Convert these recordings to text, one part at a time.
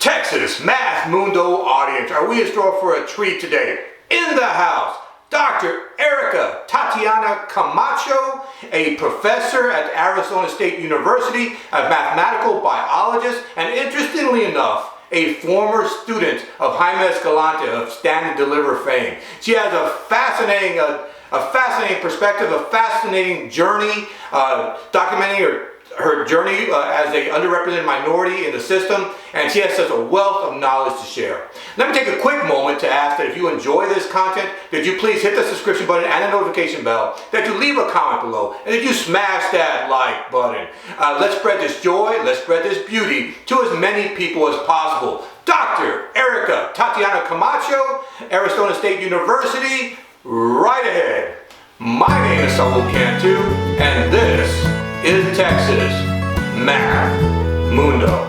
Texas Math Mundo audience, are we in store for a treat today? In the house, Dr. Erika Tatiana Camacho, a professor at Arizona State University, a mathematical biologist, and interestingly enough, a former student of Jaime Escalante of Stand and Deliver fame. She has a fascinating perspective, a fascinating journey, documenting her journey as a underrepresented minority in the system, and she has such a wealth of knowledge to share. Let me take a quick moment to ask that if you enjoy this content, that you please hit the subscription button and the notification bell, that you leave a comment below, and that you smash that like button. Let's spread this joy, let's spread this beauty to as many people as possible. Dr. Erika Tatiana Camacho, Arizona State University, right ahead. My name is Saul Cantu, and this is Texas Math Mundo.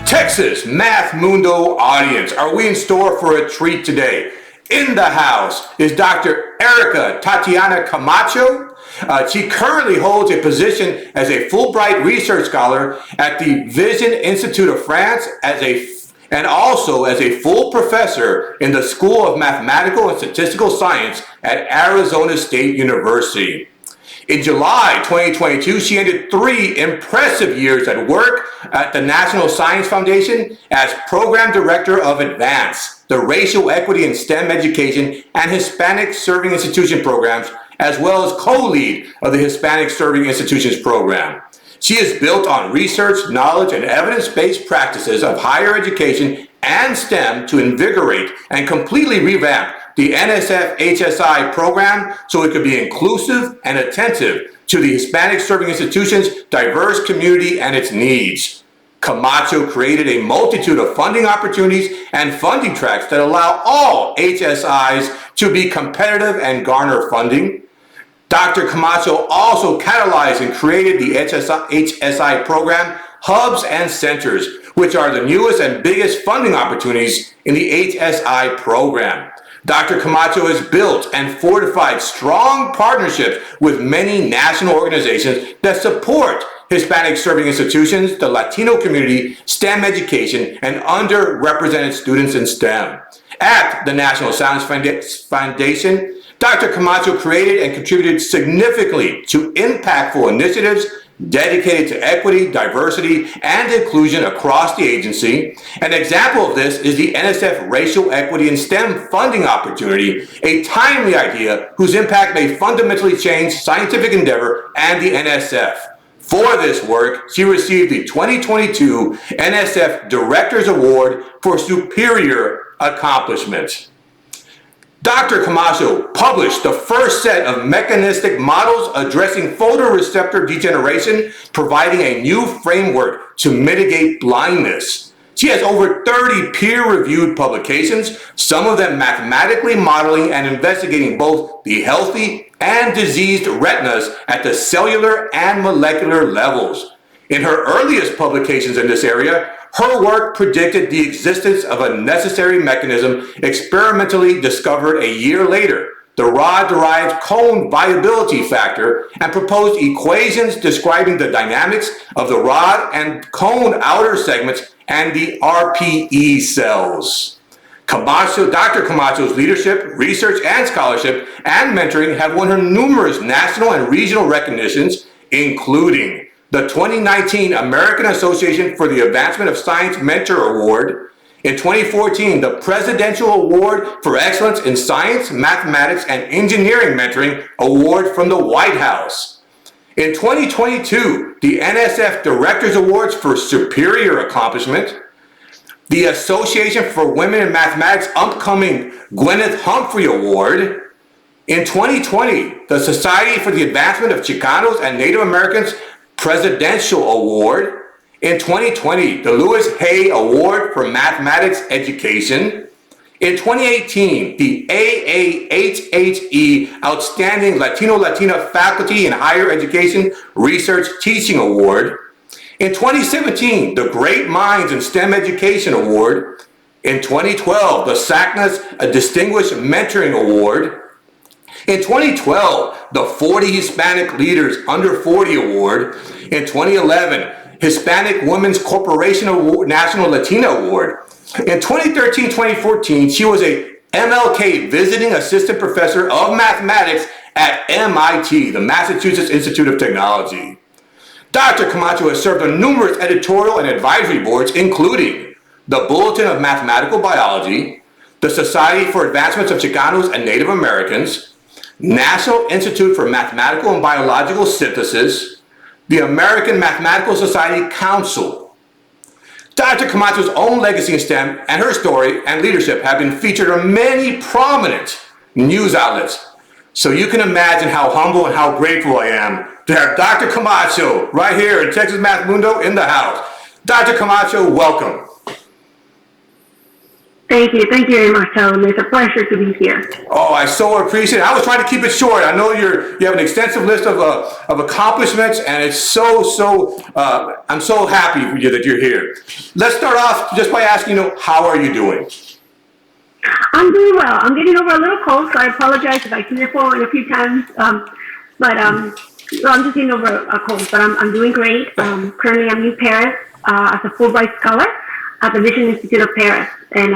Texas Math Mundo audience, are we in store for a treat today? In the house is Dr. Erika Tatiana Camacho. She currently holds a position as a Fulbright Research Scholar at the Vision Institute of France and also as a full professor in the School of Mathematical and Statistical Science at Arizona State University. In July 2022, she ended 3 impressive years at work at the National Science Foundation as Program Director of Advance, the Racial Equity in STEM Education and Hispanic Serving Institution programs, as well as co-lead of the Hispanic Serving Institutions program. She is built on research, knowledge, and evidence-based practices of higher education and STEM to invigorate and completely revamp the NSF HSI program so it could be inclusive and attentive to the Hispanic Serving Institutions' diverse community and its needs. Camacho created a multitude of funding opportunities and funding tracks that allow all HSIs to be competitive and garner funding. Dr. Camacho also catalyzed and created the HSI program hubs and centers, which are the newest and biggest funding opportunities in the HSI program. Dr. Camacho has built and fortified strong partnerships with many national organizations that support Hispanic Serving Institutions, the Latino community, STEM education, and underrepresented students in STEM. At the National Science Foundation, Dr. Camacho created and contributed significantly to impactful initiatives dedicated to equity, diversity, and inclusion across the agency. An example of this is the NSF Racial Equity in STEM funding opportunity, a timely idea whose impact may fundamentally change scientific endeavor and the NSF. For this work, she received the 2022 NSF Director's Award for Superior Accomplishment. Dr. Camacho published the first set of mechanistic models addressing photoreceptor degeneration, providing a new framework to mitigate blindness. She has over 30 peer-reviewed publications, some of them mathematically modeling and investigating both the healthy and diseased retinas at the cellular and molecular levels. In her earliest publications in this area, her work predicted the existence of a necessary mechanism experimentally discovered a year later, the rod-derived cone viability factor, and proposed equations describing the dynamics of the rod and cone outer segments and the RPE cells. Dr. Camacho's leadership, research, and scholarship and mentoring have won her numerous national and regional recognitions, including the 2019 American Association for the Advancement of Science Mentor Award, in 2014, the Presidential Award for Excellence in Science, Mathematics, and Engineering Mentoring Award from the White House. In 2022, the NSF Director's Awards for Superior Accomplishment, the Association for Women in Mathematics upcoming Gwyneth Humphrey Award. In 2020, the Society for the Advancement of Chicanos and Native Americans Presidential Award. In 2020, the Louis Hay Award for Mathematics Education. In 2018, the AAHHE Outstanding Latino-Latina Faculty in Higher Education Research Teaching Award. In 2017, the Great Minds in STEM Education Award. In 2012, the SACNAS Distinguished Mentoring Award. In 2012, the 40 Hispanic Leaders Under 40 Award. In 2011, Hispanic Women's Corporation Award, National Latina Award. In 2013-2014, she was a MLK Visiting Assistant Professor of Mathematics at MIT, the Massachusetts Institute of Technology. Dr. Camacho has served on numerous editorial and advisory boards, including the Bulletin of Mathematical Biology, the Society for Advancements of Chicanos and Native Americans, National Institute for Mathematical and Biological Synthesis, the American Mathematical Society Council. Dr. Camacho's own legacy in STEM and her story and leadership have been featured on many prominent news outlets. So you can imagine how humble and how grateful I am to have Dr. Camacho right here in Texas Math Mundo in the house. Dr. Camacho, welcome. Thank you very much, Helen. It's a pleasure to be here. Oh, I so appreciate it. I was trying to keep it short. I know you have an extensive list of accomplishments, and it's I'm so happy for you that you're here. Let's start off just by asking, how are you doing? I'm doing well. I'm getting over a little cold, so I apologize if I sniffle a few times. I'm just getting over a cold, but I'm doing great. Currently, I'm in Paris as a Fulbright scholar at the Vision Institute of Paris, and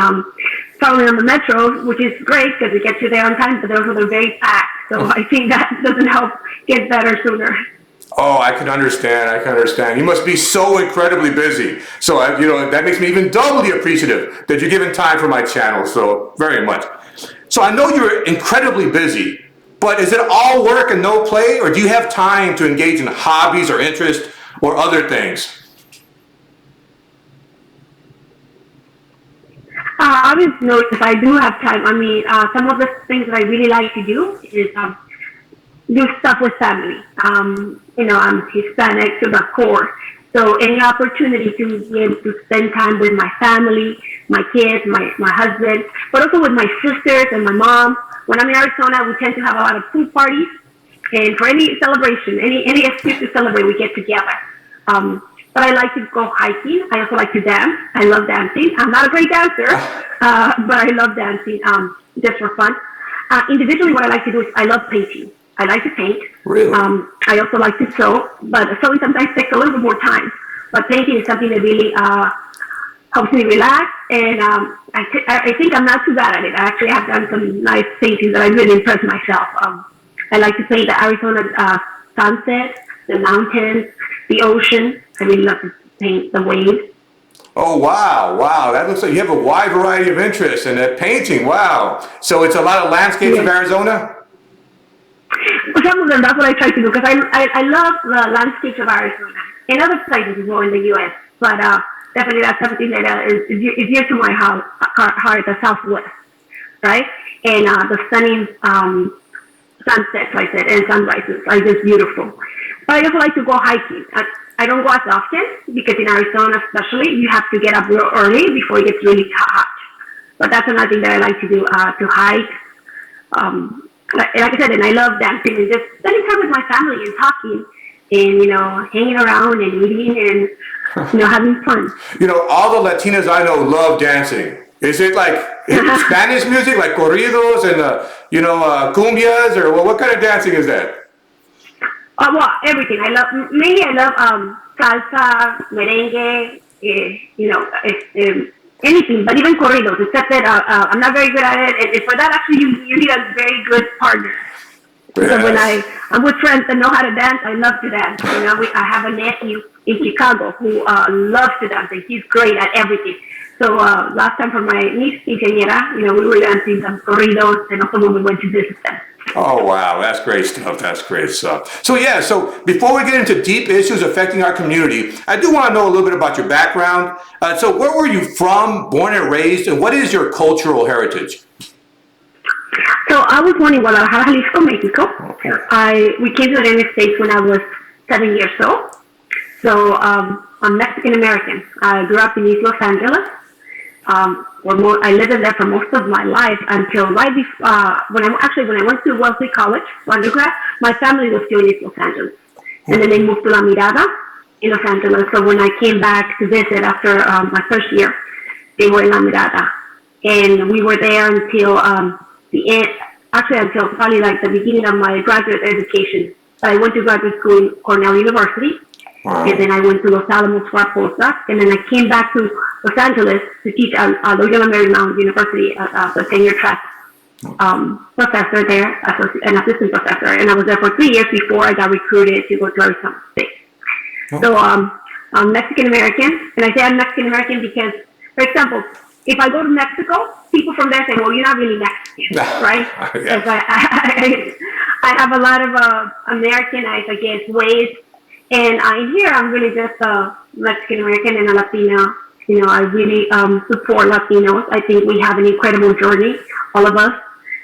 traveling on the metro, which is great because we get you there on time, but they're very packed. So I think that doesn't help get better sooner. Oh, I can understand. You must be so incredibly busy. So, that makes me even doubly appreciative that you're giving time for my channel. So, very much. So, I know you're incredibly busy, but is it all work and no play, or do you have time to engage in hobbies or interests or other things? Obviously, if I do have time, some of the things that I really like to do is do stuff with family. I'm Hispanic to the core. So any opportunity to be able to spend time with my family, my kids, my husband, but also with my sisters and my mom. When I'm in Arizona, we tend to have a lot of pool parties. And for any celebration, any excuse to celebrate, we get together. But I like to go hiking. I also like to dance. I love dancing. I'm not a great dancer, but I love dancing just for fun. Individually, what I like to do is I love painting. I like to paint. Really? I also like to sew, but sewing sometimes takes a little bit more time. But painting is something that really helps me relax, and I think I'm not too bad at it. I actually have done some nice paintings that I really impressed myself. I like to paint the Arizona sunset, the mountains, the ocean. I really love to paint the waves. Oh, wow. That looks like you have a wide variety of interests in that painting. Wow. So it's a lot of landscapes of Arizona? Some of them, that's what I try to do, because I love the landscapes of Arizona and other places as well in the U.S. But definitely that's something that is dear to my heart, the Southwest, right? And the stunning sunsets, like I said, and sunrises are just beautiful. But I also like to go hiking. I don't go as often because in Arizona especially, you have to get up real early before it gets really hot. But that's another thing that I like to do, to hike. Like I said, and I love dancing and just spending time with my family and talking and, hanging around and eating and, having fun. All the Latinas I know love dancing. Is it like Spanish music, like corridos and, cumbias, or what kind of dancing is that? Well, everything. Mainly I love salsa, merengue, anything, but even corridos, except that I'm not very good at it. And for that, actually, you need a very good partner. Yes. So when I'm with friends that know how to dance, I love to dance. I have a nephew in Chicago who loves to dance, and he's great at everything. So last time for my niece, quinceañera, we were dancing some corridos, and also when we went to visit them. Oh, wow. That's great stuff. That's great stuff. So before we get into deep issues affecting our community, I do want to know a little bit about your background. So where were you from, born and raised, and what is your cultural heritage? So I was born in Guadalajara, Jalisco, Mexico. Okay. We came to the United States when I was 7 years old. So I'm Mexican-American. I grew up in East Los Angeles. I lived in there for most of my life until right before, when I went to Wellesley College for undergrad, my family was still in East Los Angeles. And then they moved to La Mirada in Los Angeles. So when I came back to visit after my first year, they were in La Mirada. And we were there until the end, until probably like the beginning of my graduate education. I went to graduate school in Cornell University. Wow. And then I went to Los Alamos for a postdoc, and then I came back to Los Angeles to teach at Loyola Marymount University as a tenure track professor there, an assistant professor, and I was there for 3 years before I got recruited to go to Arizona State. Oh. So I'm Mexican-American, and I say I'm Mexican-American because, for example, if I go to Mexico, people from there say, well, you're not really Mexican, right? Because I have a lot of Americanized, I guess, ways. And in here, I'm really just a Mexican-American and a Latina. I really support Latinos. I think we have an incredible journey, all of us.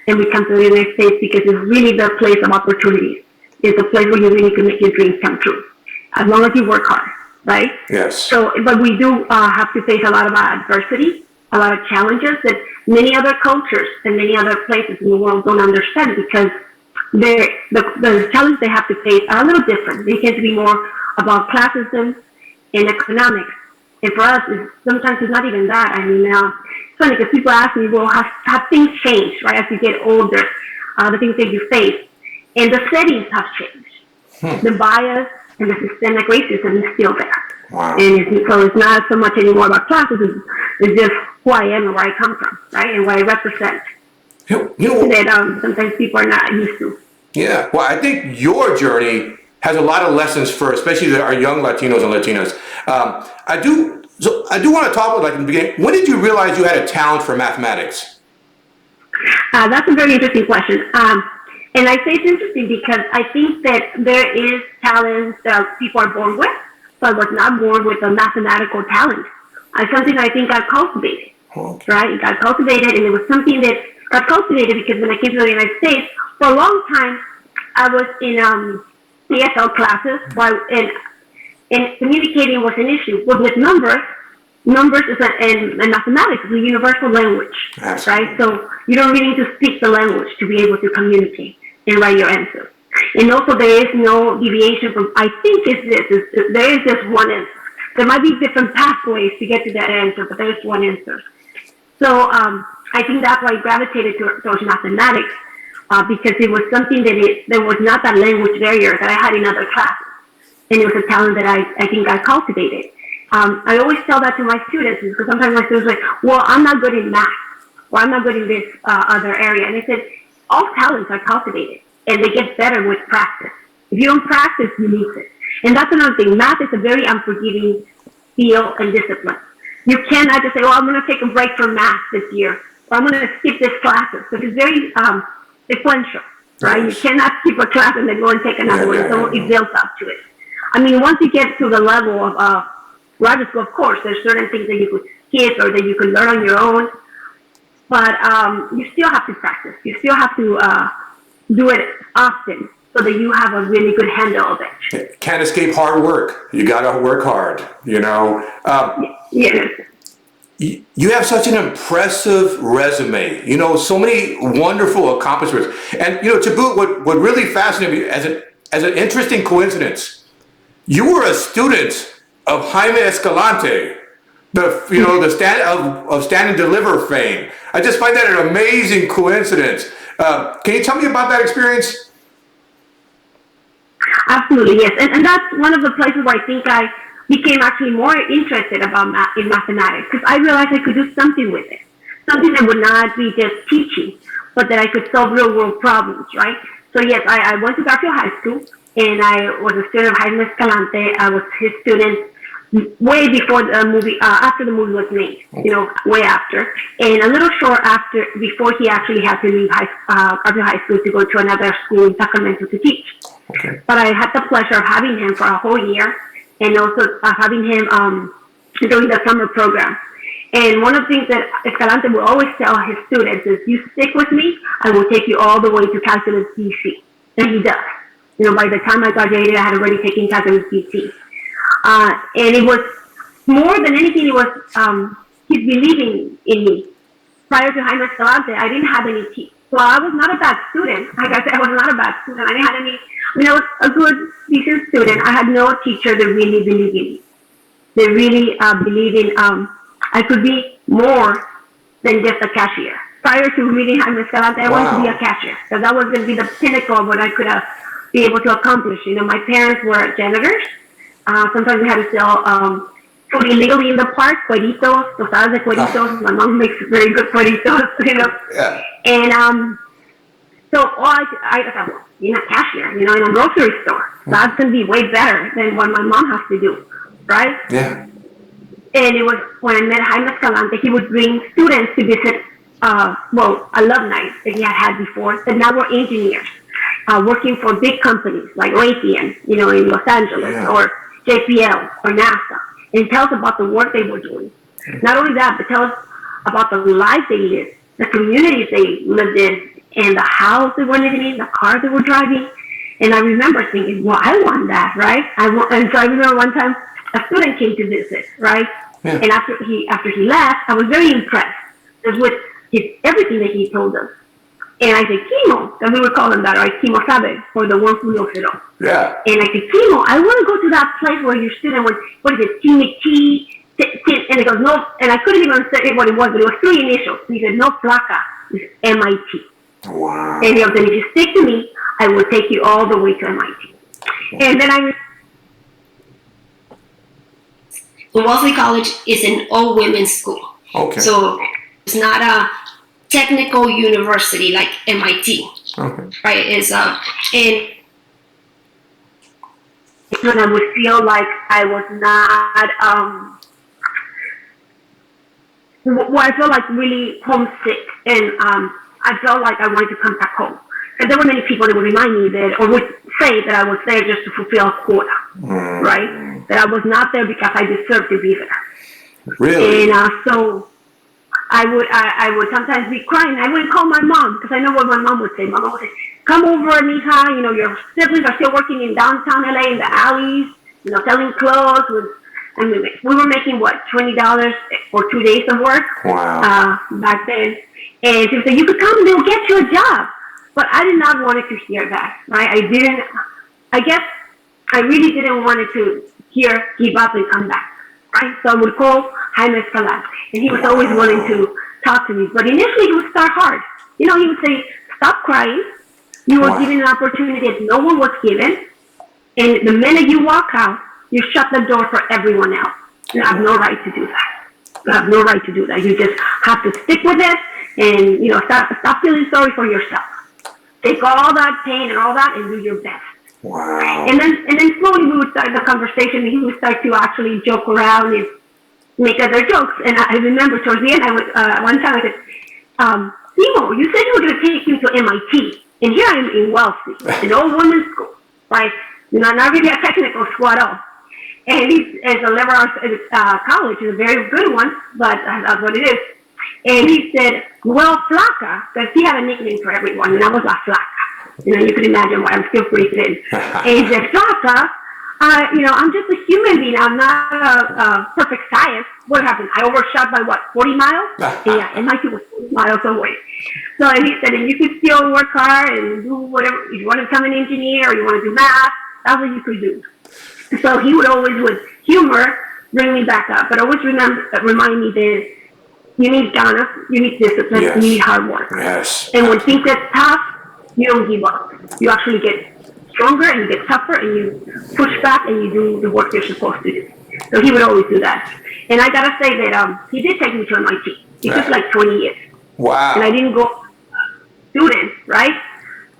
And we come to the United States because it's really the place of opportunities. It's a place where you really can make your dreams come true, as long as you work hard, right? Yes. So, but we do have to face a lot of adversity, a lot of challenges that many other cultures and many other places in the world don't understand, because the challenges they have to face are a little different. They tend to be more about classism and economics. And for us, sometimes it's not even that. I mean, it's funny because people ask me, well, have things changed, right, as you get older, the things that you face. And the settings have changed. The bias and the systemic racism is still there. Wow. And so it's not so much anymore about classes. It's just who I am and where I come from, right, and what I represent. That sometimes people are not used to. Yeah, well, I think your journey has a lot of lessons for especially our young Latinos and Latinas. I do want to talk about, like, in the beginning, when did you realize you had a talent for mathematics? That's a very interesting question. And I say it's interesting because I think that there is talent that people are born with. So I was not born with a mathematical talent. It's something I think got cultivated, right? It got cultivated, and it was something that got cultivated because when I came to the United States, for a long time, I was in ESL classes, and communicating was an issue. But with numbers is and mathematics is a universal language, right? So you don't really need to speak the language to be able to communicate and write your answers. And also, there is no deviation from, I think there is just one answer. There might be different pathways to get to that answer, but there is one answer. So I think that's why I gravitated towards mathematics, because it was something that there was not that language barrier that I had in other classes. And it was a talent that I think I cultivated. I always tell that to my students, because sometimes my students are like, well, I'm not good in math, or I'm not good in this other area. And I said, all talents are cultivated, and they get better with practice. If you don't practice, you lose it. And that's another thing. Math is a very unforgiving field and discipline. You cannot just say, well, I'm going to take a break from math this year, or I'm going to skip this classes, because it's very sequential. right? You cannot skip a class and then go and take another one. So it builds up to it. I mean, once you get to the level of graduate school, of course, there's certain things that you could skip or that you could learn on your own, but you still have to practice. You still have to do it often so that you have a really good handle of it. Can't escape hard work. You gotta work hard, you know. Yes. You have such an impressive resume, you know, so many wonderful accomplishments. And, you know, to boot, what really fascinated me as an interesting coincidence, you were a student of Jaime Escalante, the Stand and Deliver fame. I just find that an amazing coincidence. Can you tell me about that experience? Absolutely, yes. And that's one of the places where I think I became actually more interested in mathematics, because I realized I could do something with it. Something that would not be just teaching, but that I could solve real world problems, right? So yes, I went to Garfield High School, and I was a student of Jaime Escalante. I was his student way before the movie, after the movie was made, you know, way after. And a little short after, before he actually had to leave Garfield High School to go to another school in Sacramento to teach. Okay. But I had the pleasure of having him for a whole year, and also having him during the summer program. And one of the things that Escalante will always tell his students is, you stick with me, I will take you all the way to Calculus DC. And he does. You know, by the time I graduated, I had already taken Calculus DC. And it was more than anything, it was his believing in me. Prior to Jaime Escalante, I didn't have any teeth. So I was not a bad student. Like I said, I was not a bad student. I didn't have any, I mean, I was a good, decent student. I had no teacher that really believed in me. They really believed in, I could be more than just a cashier. Prior to meeting Jaime Escalante, I wanted to be a cashier, because that was going to be the pinnacle of what I could be able to accomplish. You know, my parents were janitors. Sometimes we had to sell food illegally in the park, cueritos, tostadas de cueritos. My mom makes very good cueritos, you know. Yeah. And so I thought, well, being a cashier, you know, in a grocery store, that's going to be way better than what my mom has to do, right? Yeah. And it was when I met Jaime Escalante, he would bring students to visit, alumni that he had before, that now were engineers, working for big companies like Raytheon, you know, in Los Angeles, or JPL or NASA, and tell us about the work they were doing. Not only that, but tell us about the life they lived, the communities they lived in, and the house they were living in, the car they were driving. And I remember thinking, well, I want that, right? And so I remember one time a student came to visit, right? Yeah. And after he left, I was very impressed just with everything that he told us. And I said, Kimo, and we would call him that, right? Kimo Sabe, or the one who knows it all. Yeah. And I said, Kimo, I want to go to that place where your student was, what is it, Timothy? And he goes, no, and I couldn't even say what it was, but it was 3 initials. And he said, no placa, it's MIT. Wow. And he goes, if you stick to me, I will take you all the way to MIT. And then Wellesley College is an all-women's school. Okay. So it's not a technical university like MIT. Okay. Right? It's and when I would feel like I was not where I felt like really homesick, and I felt like I wanted to come back home. And there were many people that would remind me that, or would say that I was there just to fulfill a quota, right? That I was not there because I deserved to be there. Really? And so I would sometimes be crying. I wouldn't call my mom, because I know what my mom would say. My mom would say, come over, mija, you know, your siblings are still working in downtown LA in the alleys, you know, selling clothes. And we were making, what, $20 for 2 days of work? Wow. Back then. And she would say, you could come and they'll get you a job. But I did not want to hear that, right? I guess I really didn't want to hear give up and come back, right? So I would call Jaime Escalante, and he was always willing to talk to me. But initially, he would start hard. You know, he would say, stop crying. You were given an opportunity that no one was given. And the minute you walk out, you shut the door for everyone else. You have no right to do that. You have no right to do that. You just have to stick with it, and, you know, stop feeling sorry for yourself. Take all that pain and all that and do your best. Wow. And then slowly we would start the conversation, and he would start to actually joke around and make other jokes. And I remember towards the end, one time I said, Timo, you said you were going to take him to MIT. And here I am in Wellesley, an all-women's school, right? Not really a technical school at all. And it's a liberal arts college, it's a very good one, but that's what it is. And he said, well, Flaca, because he had a nickname for everyone, and I was La Flaca. You can imagine why I'm still pretty thin. And he said, Flaca, I'm just a human being. I'm not a perfect science. What happened? I overshot by 40 miles? Yeah, MIT was 40 miles away. So and he said, and you could still work hard and do whatever. If you want to become an engineer or you want to do math, that's what you could do. So he would always, with humor, bring me back up. But always remind me that you need guidance, you need discipline, you need hard work. Yes. And when things get tough, you don't give up. You actually get stronger and you get tougher and you push back and you do the work you're supposed to do. So he would always do that. And I gotta say that he did take me to MIT. It took like 20 years. Wow. And I didn't go student, right?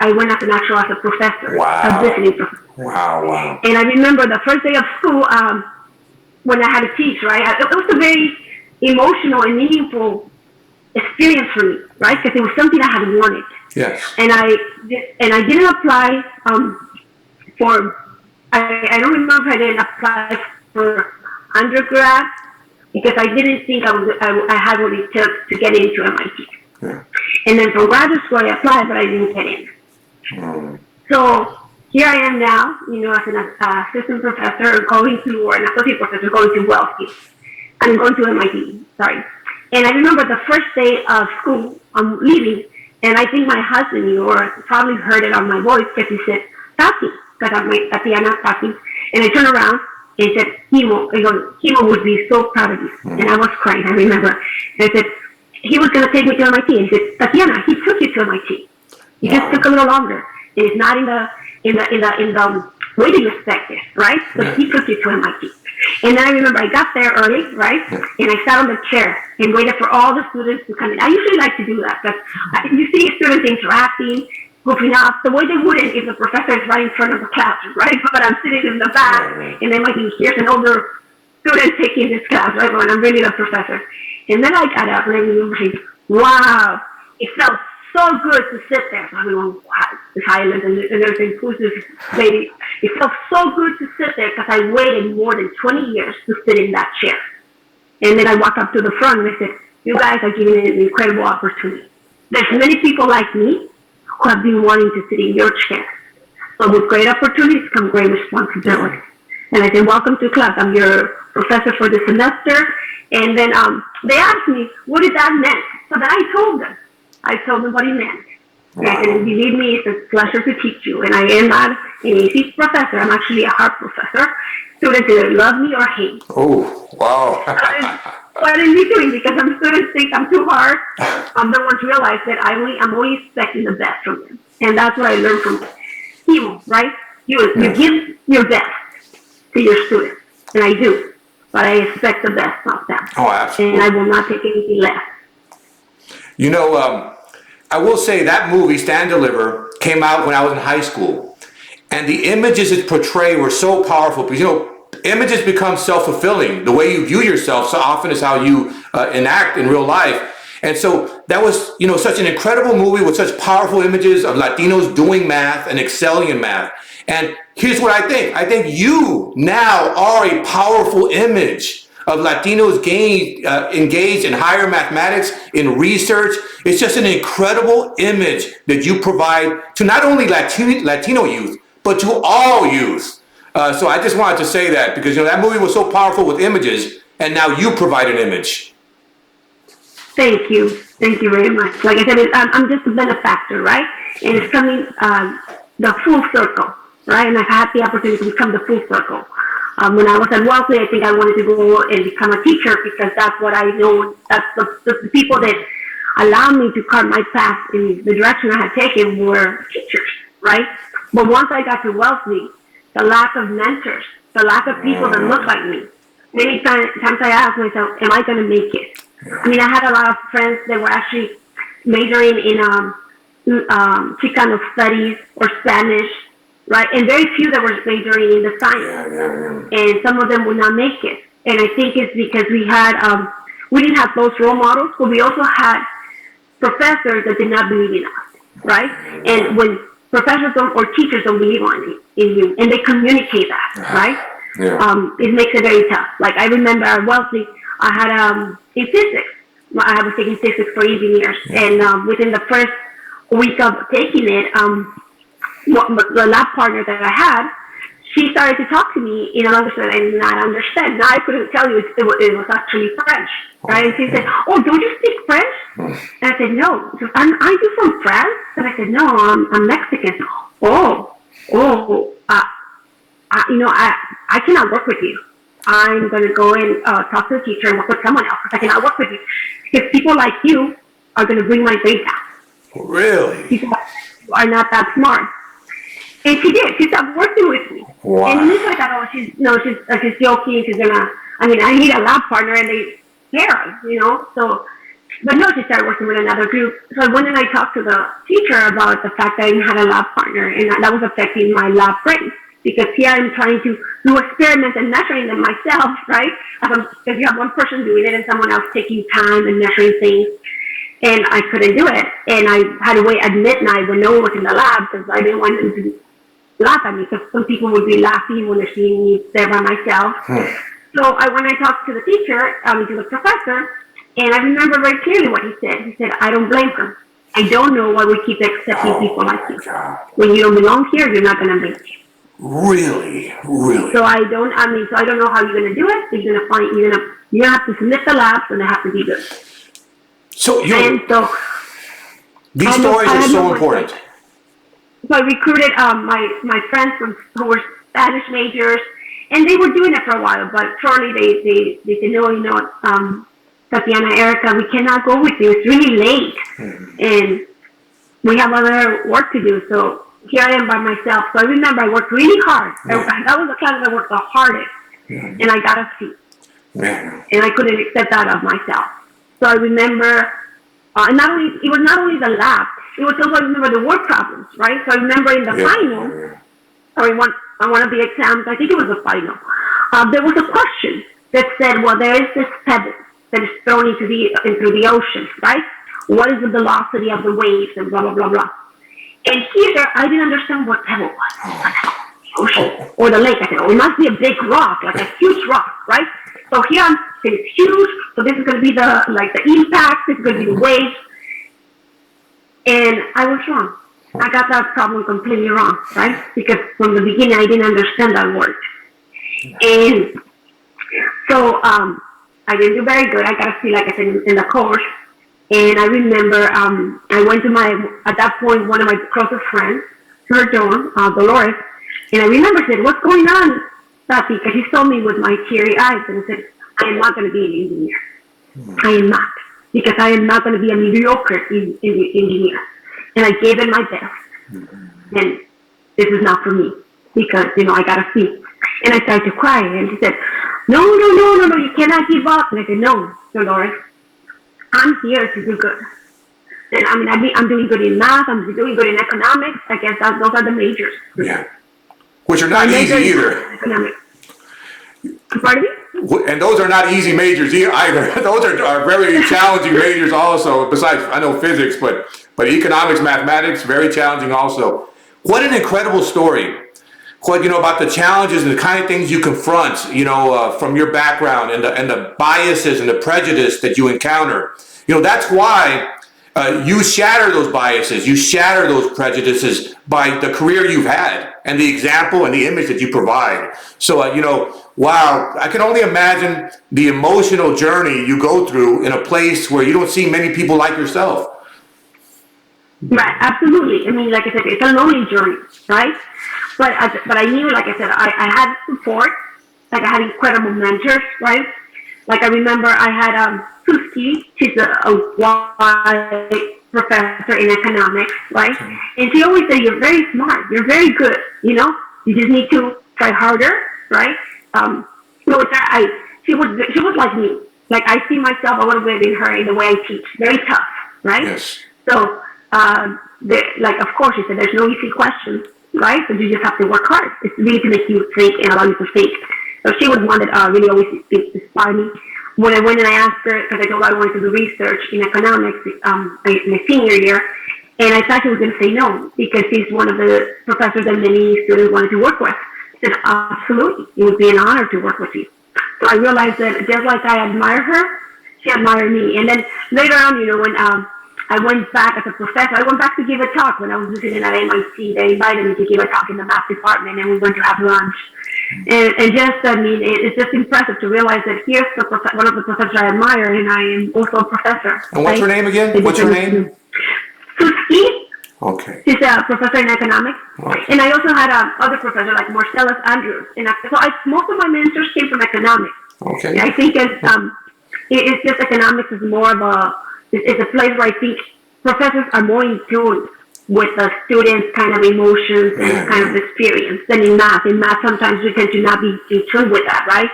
I went as a professor, a visiting professor. Wow. And I remember the first day of school when I had to teach, right? It was a very emotional and meaningful experience for me, right? Because it was something I had wanted. Yes. And I didn't apply I don't remember if I didn't apply for undergrad because I didn't think I had what it took to get into MIT. Yeah. And then for graduate school I applied, but I didn't get in. So here I am now, as an assistant professor going to, or an associate professor going to Wellesley. I'm going to MIT, sorry. And I remember the first day of school, I'm leaving, and I think my husband knew, or probably heard it on my voice, because he said, Tati, because I'm Tatiana Tati. And I turned around and said, Himo would be so proud of you. And I was crying, I remember. And I said, he was going to take me to MIT. And he said, Tatiana, he took you to MIT. It just took a little longer. It's not in the way that you expect it, right? But he took you to MIT. And then I remember I got there early, right? And I sat on the chair and waited for all the students to come in. I usually like to do that because you see students interacting, goofing off, the way they wouldn't if the professor is right in front of the classroom, right? But I'm sitting in the back and then like here's an older student taking this class, right? When I'm really the professor. And then I got up and I remember saying, wow, it felt so good to sit there. So everyone was silent and they're saying, who's this lady? It felt so good to sit there because I waited more than 20 years to sit in that chair. And then I walked up to the front and I said, you guys are giving me an incredible opportunity. There's many people like me who have been wanting to sit in your chair. So with great opportunities come great responsibility. And I said, welcome to class. I'm your professor for the semester. And then they asked me, what did that mean? So then I told them what it meant. Wow. And believe me, it's a pleasure to teach you. And I am not an easy professor. I'm actually a hard professor. Students either love me or hate me. Oh, wow. What am I doing? Because some students think I'm too hard. The ones realize that I'm only expecting the best from them. And that's what I learned from him, right? You give your best to your students. And I do. But I expect the best of them. Oh, absolutely. And I will not take anything less. I will say that movie, Stand Deliver, came out when I was in high school. And the images it portrayed were so powerful because, images become self-fulfilling. The way you view yourself so often is how you enact in real life. And so that was, such an incredible movie with such powerful images of Latinos doing math and excelling in math. And here's what I think. I think you now are a powerful image of Latinos engaged in higher mathematics, in research. It's just an incredible image that you provide to not only Latino youth, but to all youth. So I just wanted to say that because that movie was so powerful with images, and now you provide an image. Thank you very much. Like I said, I'm just a benefactor, right? And it's coming the full circle, right? And I've had the opportunity to become the full circle. When I was at Wellesley, I think I wanted to go and become a teacher because that's what I know. That's the people that allowed me to carve my path in the direction I had taken were teachers, right? But once I got to Wellesley, the lack of mentors, the lack of people that look like me. Many times I asked myself, am I going to make it? I mean, I had a lot of friends that were actually majoring in Chicano studies or Spanish, right? And very few that were majoring in the science. And some of them would not make it. And I think it's because we didn't have those role models, but we also had professors that did not believe in us. right? And when professors don't, or teachers don't believe in you, and they communicate that, right? It makes it very tough. Like I remember at Wellesley, I had in physics, I was taking physics for engineers, and within the first week of taking it, the lab partner that I had, she started to talk to me in a language that I did not understand. Now I couldn't tell you it was actually French, right? And she said, "Oh, don't you speak French?" And I said, "No." She said, "Aren't you from France?" And I said, "No, I'm Mexican." I cannot work with you. I'm going to go and talk to the teacher and work with someone else. I cannot work with you because people like you are going to bring my grade down. Really? People are not that smart. And she did. She stopped working with me. Wow. And initially I thought, she's joking. She's gonna. I mean, I need a lab partner, and they scare us, So, but no, she started working with another group. So when I talked to the teacher about the fact that I didn't have a lab partner, and that was affecting my lab grades, because here I'm trying to do experiments and measuring them myself, right? Because you have one person doing it and someone else taking time and measuring things. And I couldn't do it. And I had to wait at midnight when no one was in the lab because I didn't want them to laugh at me, because some people would be laughing when they're seeing me there by myself. So when I talked to the teacher, to the professor, and I remember very clearly what he said. He said, "I don't blame her. I don't know why we keep accepting people like you. When you don't belong here, you're not going to make it." Really? So I don't know how you're going to do it. So you're going to have to submit the labs, and they have to be good. So these stories are so important. So I recruited my friends who were Spanish majors, and they were doing it for a while. But shortly they said, "No, Tatiana, Erika, we cannot go with you. It's really late, and we have other work to do." So here I am by myself. So I remember I worked really hard. That was the class that I worked the hardest, and I got a C. And I couldn't accept that of myself. So I remember, it was not only the lab. It was also, I remember the word problems, right? So I remember in the final, or in one of the exams, I think it was the final, there was a question that said, well, there is this pebble that is thrown into the ocean, right? What is the velocity of the waves and blah, blah, blah, blah. And here, I didn't understand what pebble was. The ocean or the lake. I said, it must be a big rock, like a huge rock, right? So here it's huge. So this is going to be the impact. This is going to be the waves. And I was wrong. I got that problem completely wrong, right? Because from the beginning, I didn't understand that word. And so I didn't do very good. I got a C, like I said, in the course. And I remember I went to at that point, one of my closest friends, her dorm, Dolores. And I remember I said, "What's going on, Tati?" Because he saw me with my teary eyes. And I said, "I am not going to be an engineer. I am not. Because I am not going to be a mediocre engineer." And I gave it my best. And this is not for me. Because, I got a C. And I started to cry. And she said, no, you cannot give up. And I said, "No, Dolores, I'm here to do good. And I'm doing good in math. I'm doing good in economics. I guess those are the majors." Yeah. Which are not easy either. Economics. Pardon me? And those are not easy majors either. Those are very challenging majors also. Besides, I know physics, but economics, mathematics, very challenging also. What an incredible story. About the challenges and the kind of things you confront, from your background and the biases and the prejudice that you encounter. That's why you shatter those biases, you shatter those prejudices by the career you've had and the example and the image that you provide. So, wow, I can only imagine the emotional journey you go through in a place where you don't see many people like yourself. Right, absolutely. I mean, like I said, it's a lonely journey, right? But I knew, like I said, I had support. Like I had incredible mentors, right? Like I remember I had Suski, she's a white professor in economics, right? And she always said, "You're very smart. You're very good. You just need to try harder, right?" She was like me. Like I see myself a little bit in her in the way I teach. Very tough, right? Yes. So, of course, she said, "There's no easy questions, right? But you just have to work hard. It's really to make you think and allow you to think." So she was one that really always inspired me. When I went and I asked her, because I told her I wanted to do research in economics my senior year, And I thought he was going to say no because he's one of the professors that many students wanted to work with. I said, absolutely. It would be an honor to work with you. So I realized that just like I admire her, she admired me. And then later on, when I went back as a professor, I went back to give a talk when I was visiting at MIT. They invited me to give a talk in the math department, and we went to have lunch. And just, it's just impressive to realize that here's one of the professors I admire, and I am also a professor. And what's her name again? What's her name? Suski. Okay. She's a professor in economics. Okay. And I also had other professor like Marcellus Andrews. And most of my mentors came from economics. Okay. And I think it's just economics is more of it's a place where I think professors are more in tune with the students' kind of emotions and kind of experience than in math. In math, sometimes we tend to not be in tune with that, right?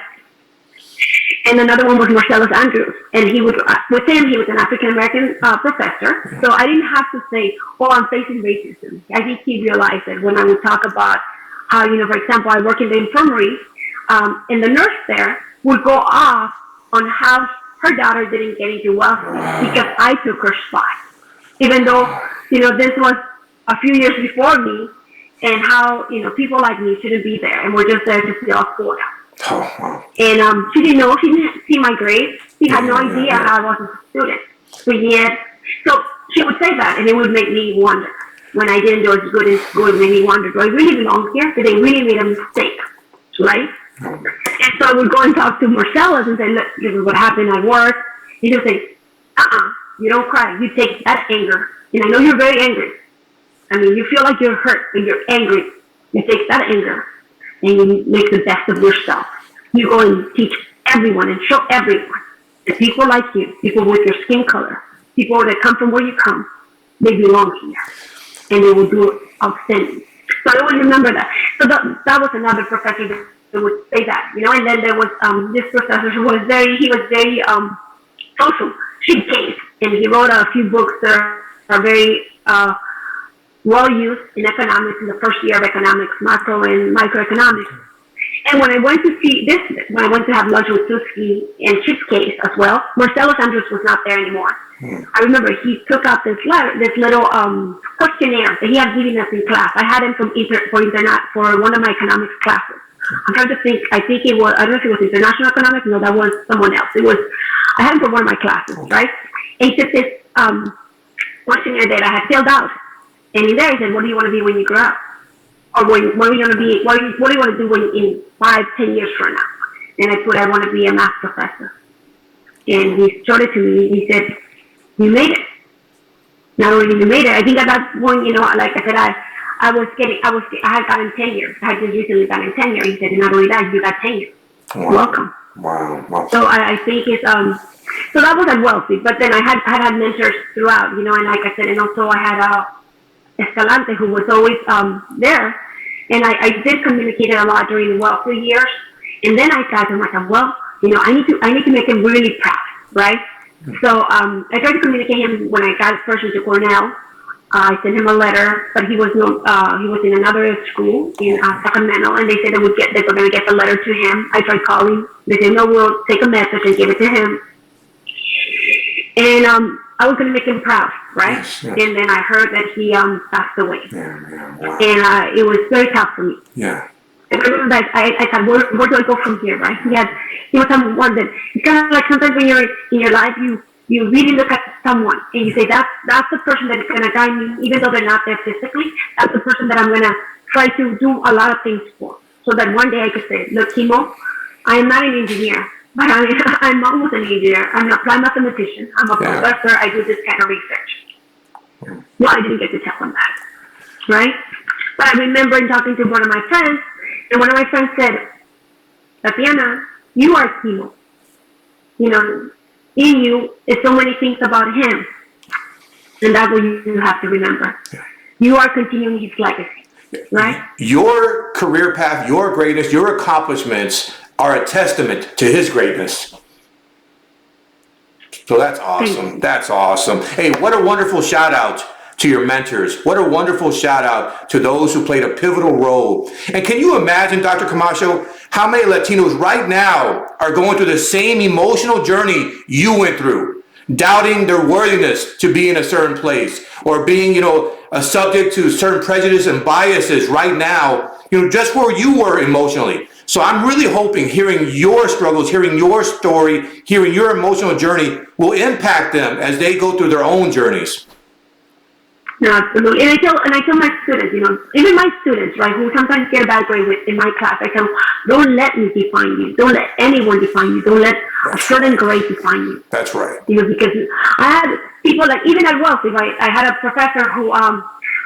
And another one was Marcellus Andrews, and with him, he was an African-American professor, so I didn't have to say, I'm facing racism. I think he realized that when I would talk about how, for example, I work in the infirmary, and the nurse there would go off on how her daughter didn't get into welfare because I took her spot, even though, this was a few years before me, and how, people like me shouldn't be there, and we're just there to fill a quota. Oh, wow. And she didn't know, she didn't see my grades. She had no idea how I was a student. So she would say that, and it would make me wonder. When I didn't do as good in school, it made me wonder, do I really belong here? Did they really made a mistake? Right? And so I would go and talk to Marcellus and say, look, this is what happened at work. He would say, you don't cry. You take that anger. And I know you're very angry. I mean, you feel like you're hurt, but you're angry. You take that anger and you make the best of yourself. You go and teach everyone and show everyone that people like you, people with your skin color, people that come from where you come, they belong here. And they will do it outstanding. So I always remember that. So that was another professor that would say that, and then there was this professor who was very social. She came, and he wrote a few books that are very well used in economics in the first year of economics, macro and microeconomics. And when I went to have lunch with Suski and Chip's case as well, Marcellus Andrews was not there anymore. I remember he took out this little questionnaire that he had given us in class. I had him for one of my economics classes. I'm trying to think. I think it was. I don't know if it was international economics. No, that was someone else. I had him for one of my classes, right? And he took this questionnaire that I had filled out. And in there, he said, "What do you want to be when you grow up? Or what do you want to be? What do you want to do in 5-10 years from now?" And I put, "I want to be a math professor." And he showed it to me. And he said, "You made it. Not only did you made it, I think at that point, like I said, I had gotten tenure. I had just recently gotten tenure." He said, "Not only that, you got tenure. Wow. Welcome." Wow. So I think it's so that was at Wealthy. But then I had mentors throughout, and like I said, and also I had Escalante, who was always there, and I did communicate a lot during the Wealthy years. And then I thought to myself, well, I need to make him really proud, right? So I tried to communicate him when I got first into Cornell. I sent him a letter, but he was in another school in Sacramento, and they said they were going to get the letter to him. I tried calling. They said, "No, we'll take a message and give it to him." And I was going to make him proud, right? Yes. And then I heard that he passed away. Wow. And it was very tough for me. Yeah. And I remember that I thought, where do I go from here, right? He was someone that, it's kind of like sometimes when you're in your life, you really look at someone and you say, that's the person that is going to guide me, even though they're not there physically. That's the person that I'm going to try to do a lot of things for. So that one day I could say, look, Kimo, I am not an engineer, but I'm almost an engineer. I'm an applied mathematician. I'm a professor. I do this kind of research. Well, I didn't get to tell him that, right? But I remember talking to one of my friends, and one of my friends said, "Tatiana, you are Kimo. In you is so many things about him. And that's what you have to remember. You are continuing his legacy, right? Your career path, your greatness, your accomplishments are a testament to his greatness. So that's awesome. That's awesome. Hey, what a wonderful shout out to your mentors. What a wonderful shout out to those who played a pivotal role. And can you imagine, Dr. Camacho, how many Latinos right now are going through the same emotional journey you went through? doubting their worthiness to be in a certain place, or being, subject to certain prejudice and biases right now, just where you were emotionally. So I'm really hoping hearing your struggles, hearing your story, hearing your emotional journey will impact them as they go through their own journeys. No, absolutely. And I tell my students, even my students, right, who sometimes get a bad grade in my class, I tell them, don't let me define you. Don't let anyone define you. Don't let a certain grade define you. That's right. Because I had people like, even at Wellesley, right, I had a professor who I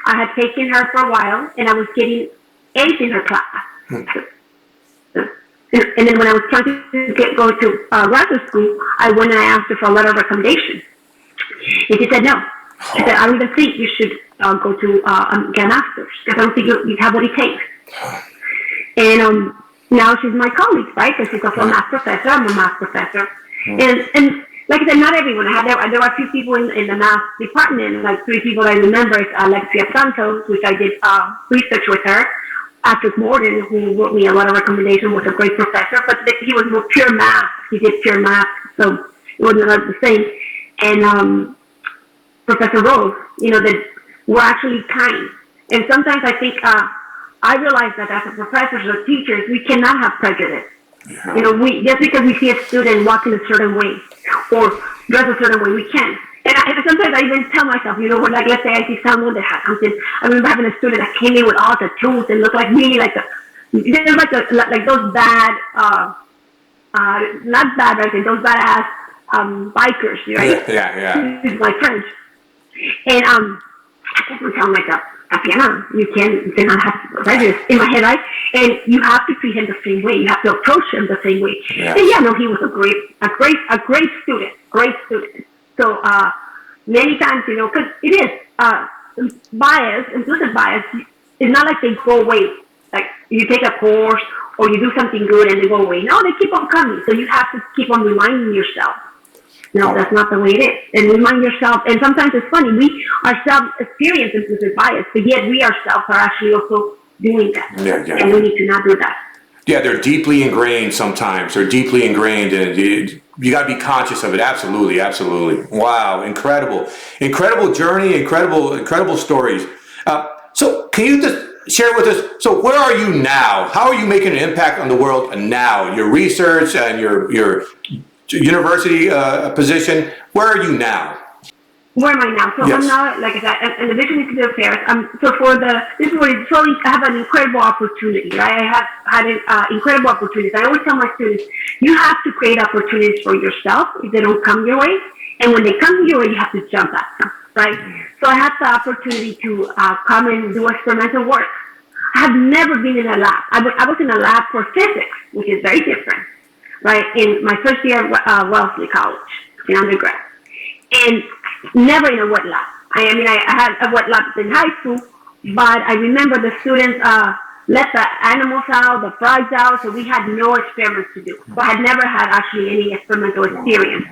had taken her for a while, and I was getting A's in her class. And then when I was trying to go to graduate school, I went and I asked her for a letter of recommendation. And she said no. She said, I don't even think you should go to get a master's, because I don't think you have what it takes. And now she's my colleague, right? Because she's also a math professor. I'm a math professor. And like I said, not everyone. There were a few people in the math department, like 3 people I remember. Alexia Santos, which I did research with her. Patrick Morgan, who wrote me a lot of recommendation, was a great professor, but he was more pure math. He did pure math, so it wasn't the same. And Professor Rose, that were actually kind. And sometimes I think I realize that as a professors or teachers, we cannot have prejudice. Yeah. Just because we see a student walk in a certain way or dress a certain way, we can't. And sometimes I even tell myself, when let's say I see someone that has something. I remember having a student that came in with all tattoos and looked like me, like those bad, not bad, right? Those badass bikers, right? Yeah. This is my French. And I kept on telling myself, Tatiana, you cannot have prejudice in my head, right? And you have to treat him the same way. You have to approach him the same way. Yes. And he was a great student. So many times, because it is bias, implicit bias. It's not like they go away. Like you take a course or you do something good and they go away. No, they keep on coming. So you have to keep on reminding yourself. No, that's not the way it is. And remind yourself. And sometimes it's funny. We ourselves experience implicit bias, but yet we ourselves are actually also doing that. Yeah. And we need to not do that. Yeah, they're deeply ingrained sometimes. They're deeply ingrained, and you got to be conscious of it. Absolutely. Wow, incredible journey, incredible stories. So can you just share with us, so where are you now? How are you making an impact on the world now? Your research and your university position, where are you now? Where am I now? So yes. I'm now, like I said, in the Division of Institute Affairs. This is where I have an incredible opportunity, right? I have had incredible opportunities. I always tell my students, you have to create opportunities for yourself if they don't come your way. And when they come your way, you have to jump at them, right? So I had the opportunity to come and do experimental work. I have never been in a lab. I was in a lab for physics, which is very different, right? In my first year at Wellesley College, in undergrad. And never in a wet lab. I had a wet lab in high school, but I remember the students let the animals out, the frogs out, so we had no experiments to do. So I had never had actually any experimental experience.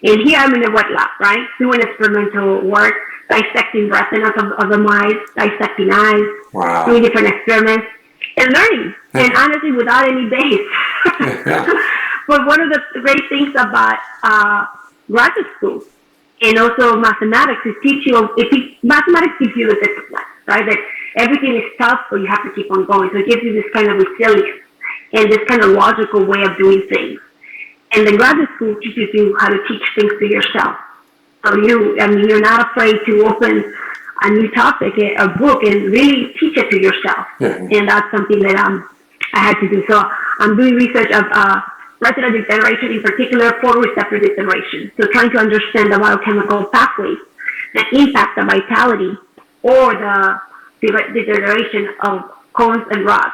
And here I'm in a wet lab, right? Doing experimental work, dissecting retinas of the mice, dissecting eyes, doing different experiments, and learning. And honestly, without any base. But one of the great things about graduate school and also mathematics is mathematics gives you the discipline, right? That everything is tough, but you have to keep on going. So it gives you this kind of resilience and this kind of logical way of doing things. And then graduate school teaches you how to teach things to yourself. So you're not afraid to open a new topic, a book, and really teach it to yourself. Yeah. And that's something that I had to do. So I'm doing research of retinal degeneration, in particular photoreceptor degeneration. So trying to understand the biochemical pathways that impact the vitality or the degeneration of cones and rods.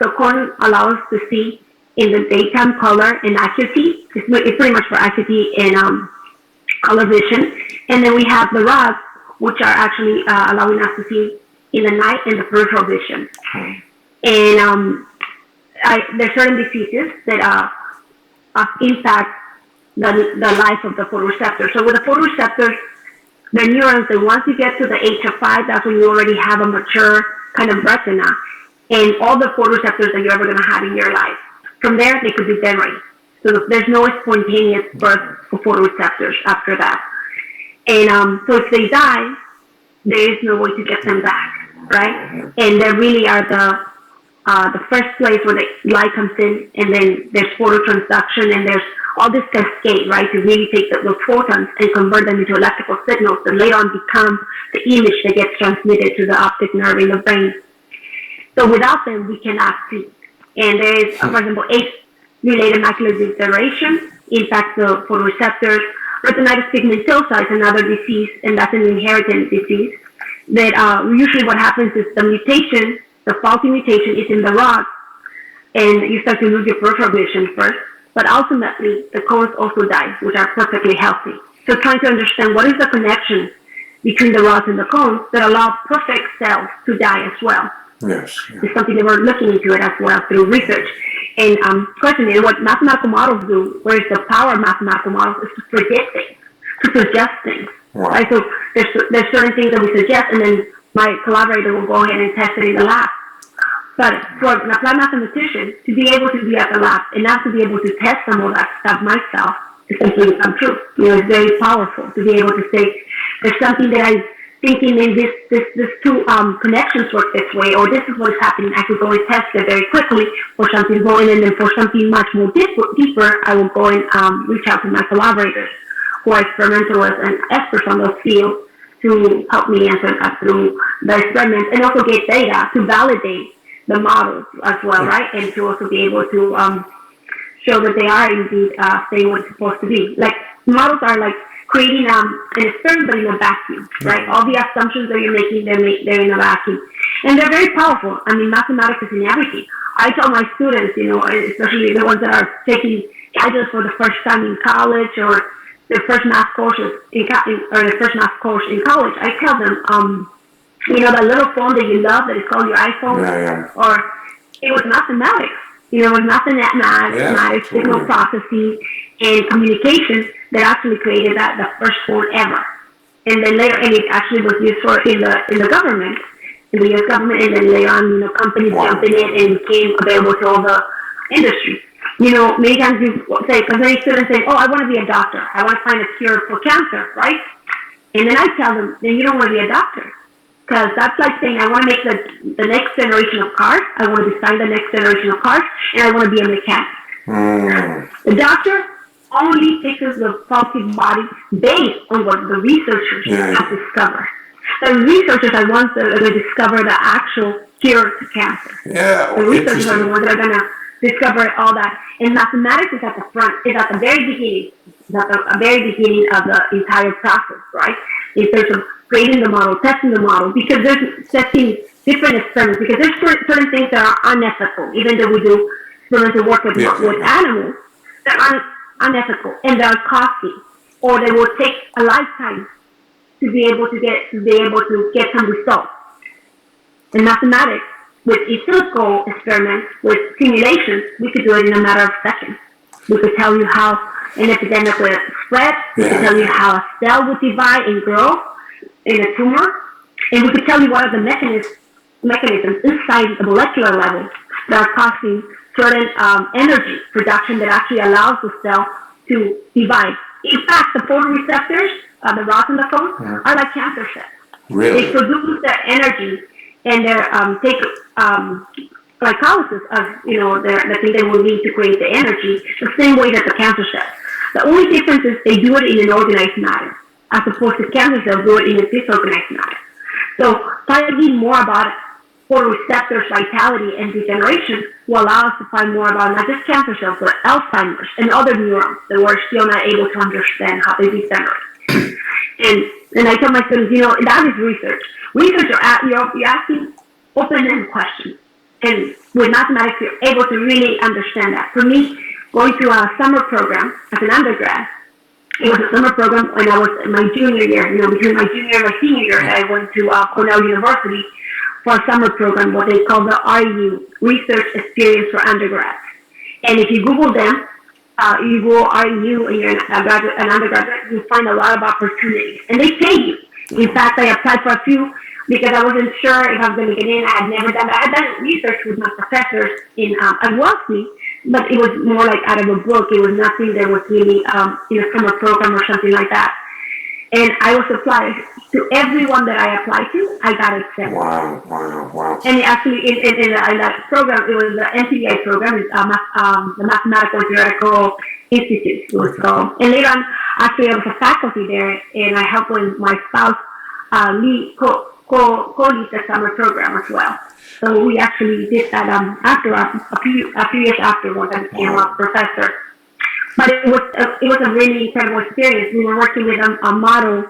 So cone allows us to see in the daytime color and acuity. It's pretty much for acuity and color vision. And then we have the rods, which are actually allowing us to see in the night and the peripheral vision. And there's certain diseases that impact the life of the photoreceptor. So with the photoreceptors, the neurons, that once you get to the age of 5, that's when you already have a mature kind of retina and all the photoreceptors that you're ever going to have in your life. From there, they could degenerate. So there's no spontaneous birth for photoreceptors after that. And so if they die, there is no way to get them back, right? And they really are the first place where the light comes in, and then there's phototransduction, and there's all this cascade, right, to really take those photons and convert them into electrical signals that later on become the image that gets transmitted to the optic nerve in the brain. So without them, we cannot see. And there is, for example, age-related macular degeneration impacts the photoreceptors. Retinitis pigmentosa is another disease, and that's an inherited disease. That usually what happens is the faulty mutation is in the rod, and you start to lose your peripheral vision first. But ultimately, the cones also die, which are perfectly healthy. So trying to understand what is the connection between the rods and the cones that allow perfect cells to die as well. Yes. It's something that we're looking into it as well through research. And questioning what mathematical models do, where is the power of mathematical models, is to predict things, to suggest things. Wow. Right? So there's certain things that we suggest, and then my collaborator will go ahead and test it in the lab. But for an applied mathematician, to be able to be at the lab and not to be able to test some of that stuff myself is simply untrue. It's very powerful to be able to say, there's something that I'm thinking in this two connections work this way, or this is what is happening. I could go and test it very quickly for something going, and then for something much more deeper, I will go and reach out to my collaborators who are experimentalists and experts on those fields to help me answer that through the experiments, and also get data to validate the models as well, right? And to also be able to show that they are indeed saying what it's supposed to be. Like, models are like creating an experiment, but in a vacuum, right? All the assumptions that you're making, they're in a vacuum. And they're very powerful. I mean, mathematics is in everything. I tell my students, especially the ones that are taking guidance for the first time in college, or their first math courses their first math course in college, I tell them, that little phone that you love that is called your iPhone, or it was mathematics. It was mathematics, signal processing, and communication that actually created the first phone ever. And then later, and it actually was used in the government, in the U.S. government, and then later on, companies jumped in it and became available to all the industry. Many times you say, because many students say, I want to be a doctor. I want to find a cure for cancer, right? And then I tell them, then you don't want to be a doctor. Because that's like saying, I want to make the next generation of cars, I want to design the next generation of cars, and I want to be a mechanic. The doctor only fixes the faulty body based on what the researchers have discovered. The researchers are ones that are going to discover the actual cure to cancer. Yeah, the researchers are the ones that are going to discover all that. And mathematics is at the front, is at the very beginning, of the entire process, right? In terms of creating the model, testing the model, because there's testing different experiments, because there's certain things that are unethical, even though we do experimental work with animals, that are unethical, and they are costly, or they will take a lifetime to be able to get some results. In mathematics, with oscilloscope experiments, with simulations, we could do it in a matter of seconds. We could tell you how an epidemic would spread, we could tell you how a cell would divide and grow in a tumor, and we could tell you what are the mechanisms inside the molecular level that are causing certain energy production that actually allows the cell to divide. In fact, the photoreceptors, the rods in the phone, are like cancer cells. Really? They produce their energy, and they take glycolysis of the thing they will need to create the energy, the same way that the cancer cells. The only difference is they do it in an organized matter, as opposed to cancer cells do it in a disorganized matter. So finding more about photoreceptors, vitality, and degeneration will allow us to find more about not just cancer cells, but Alzheimer's and other neurons that we're still not able to understand how they degenerate. And I tell my students, that is research. Research, you're asking open-ended questions. And with mathematics, you're able to really understand that. For me, going through a summer program as an undergrad, it was a summer program when I was in my junior year. Between my junior and my senior year, I went to Cornell University for a summer program, what they call the RU, Research Experience for Undergrads. And if you Google them, you Google RU and you're an undergraduate, you find a lot of opportunities. And they pay you. In fact, I applied for a few because I wasn't sure if I was going to get in. I had never done that. I had done research with my professors at Wellesley but it was more like out of a book. It was nothing that was really in a summer program or something like that. And I was applied to everyone that I applied to. I got accepted. Wow. And actually, in that program, it was the MPBI program, it's, the Mathematical and Theoretical Institute, it was called. And later on, actually, I was a faculty there, and I helped with my spouse lead the summer program as well. So we actually did that after a few years afterwards, I became a professor. But it was a really incredible experience. We were working with a model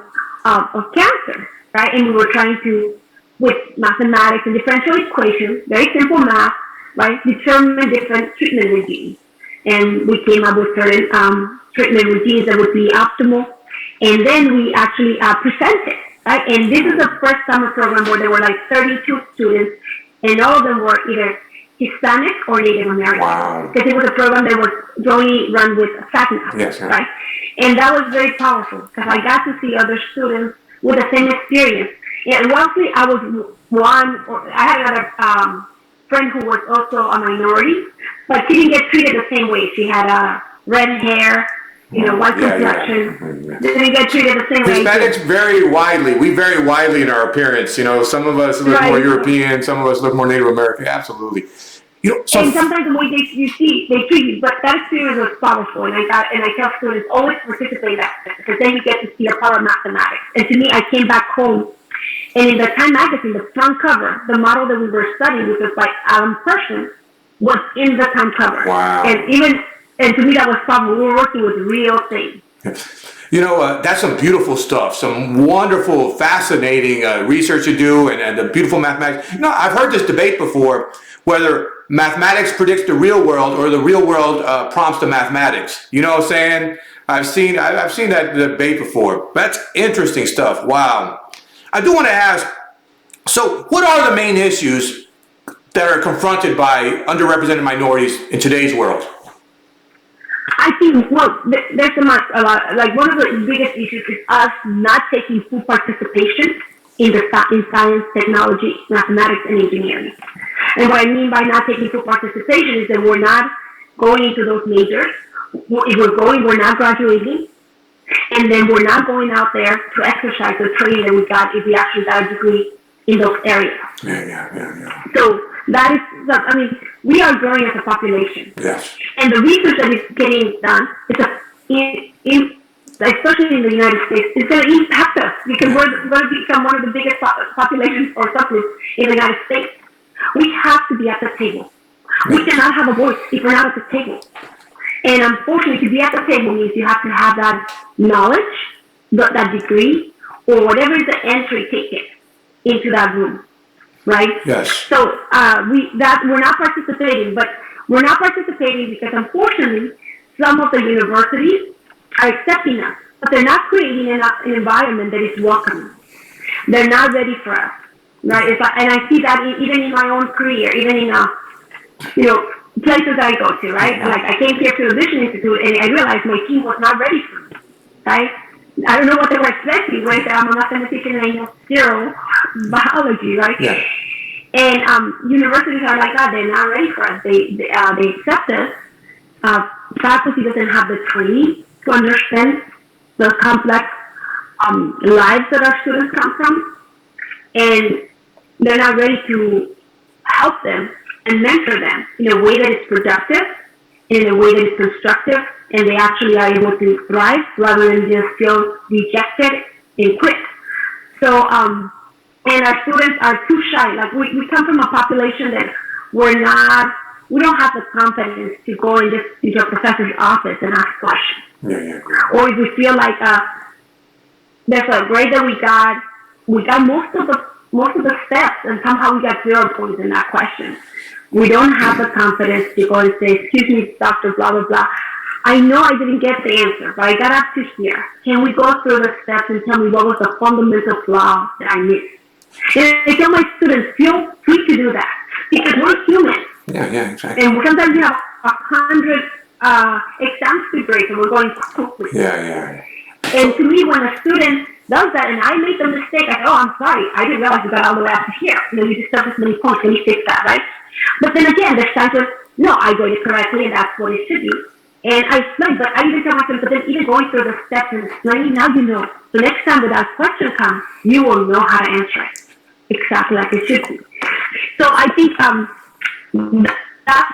of cancer, right? And we were trying to, with mathematics and differential equations, very simple math, right, determine different treatment regimes. And we came up with certain treatment regimes that would be optimal. And then we actually presented, right? And this is the first summer program where there were like 32 students, and all of them were either Hispanic or Native American. Wow. Because it was a program that was jointly run with FACNA, Yes, right? And that was very powerful because I got to see other students with the same experience. And luckily, I had another friend who was also a minority, but she didn't get treated the same way. She had red hair, white complexion. Didn't get treated the same way. Hispanics vary widely in our appearance. Some of us look more European, some of us look more Native American. Absolutely. And sometimes the way they treat you, but that experience was powerful. And I tell students always participate in that because then you get to see a part of mathematics. And to me, I came back home, and in the Time magazine, the front cover, the model that we were studying, which was by Alan Person, was in the Time cover. Wow. And to me, that was powerful. We were working with real things. That's some beautiful stuff, some wonderful, fascinating research you do, and the beautiful mathematics. I've heard this debate before, whether mathematics predicts the real world or the real world prompts the mathematics. You know what I'm saying? I've seen that debate before. That's interesting stuff. Wow. I do want to ask, so what are the main issues that are confronted by underrepresented minorities in today's world? I think, there's a lot. Like, one of the biggest issues is us not taking full participation in science, technology, mathematics, and engineering. And what I mean by not taking full participation is that we're not going into those majors. If we're going, we're not graduating. And then we're not going out there to exercise the training that we got if we actually got a degree in those areas. Yeah. So that is, we are growing as a population. Yes. And the research that is getting done, especially in the United States, is going to impact us because we're going to become one of the biggest populations or subgroups in the United States. We have to be at the table. We cannot have a voice if we're not at the table. And unfortunately, to be at the table means you have to have that knowledge, that degree, or whatever is the entry ticket into that room, right? Yes. So we're not participating, but we're not participating because unfortunately, some of the universities are accepting us, but they're not creating an environment that is welcoming. They're not ready for us, right? And I see that even in my own career, even in places I go to, right? Like, I came here to the Vision Institute, and I realized my team was not ready for me, right? I don't know what they were expecting, right? I'm a mathematician and I know zero biology, right? Yeah. And universities are like that. They're not ready for us. They accept us. Faculty doesn't have the training to understand the complex lives that our students come from, and they're not ready to help them and mentor them in a way that is productive, in a way that is constructive, and they actually are able to thrive rather than just feel rejected and quit. So, and our students are too shy. Like, we come from a population that we don't have the confidence to go into a professor's office and ask questions. Yeah. Or if we feel like there's a grade that we got most of the steps, and somehow we got 0 points in that question. We don't have the confidence to go and say, "Excuse me, doctor, blah, blah, blah. I know I didn't get the answer, but I got up to here. Can we go through the steps and tell me what was the fundamental flaw that I missed?" And I tell my students, feel free to do that, because we're human. Yeah, exactly. And sometimes we have 100 exams to grade, and we're going quickly. Yeah. And to me, when a student does that, and I make the mistake, I go, "Oh, I'm sorry, I didn't realize you got all the way up to here. You just got this many points, let me fix that," right? But then again, there's times where no, I got it correctly, and that's what it should be. And I explained, but I even tell myself, but then even going through the steps and explaining, now you know. So next time that that question comes, you will know how to answer it exactly like it should be. So I think that's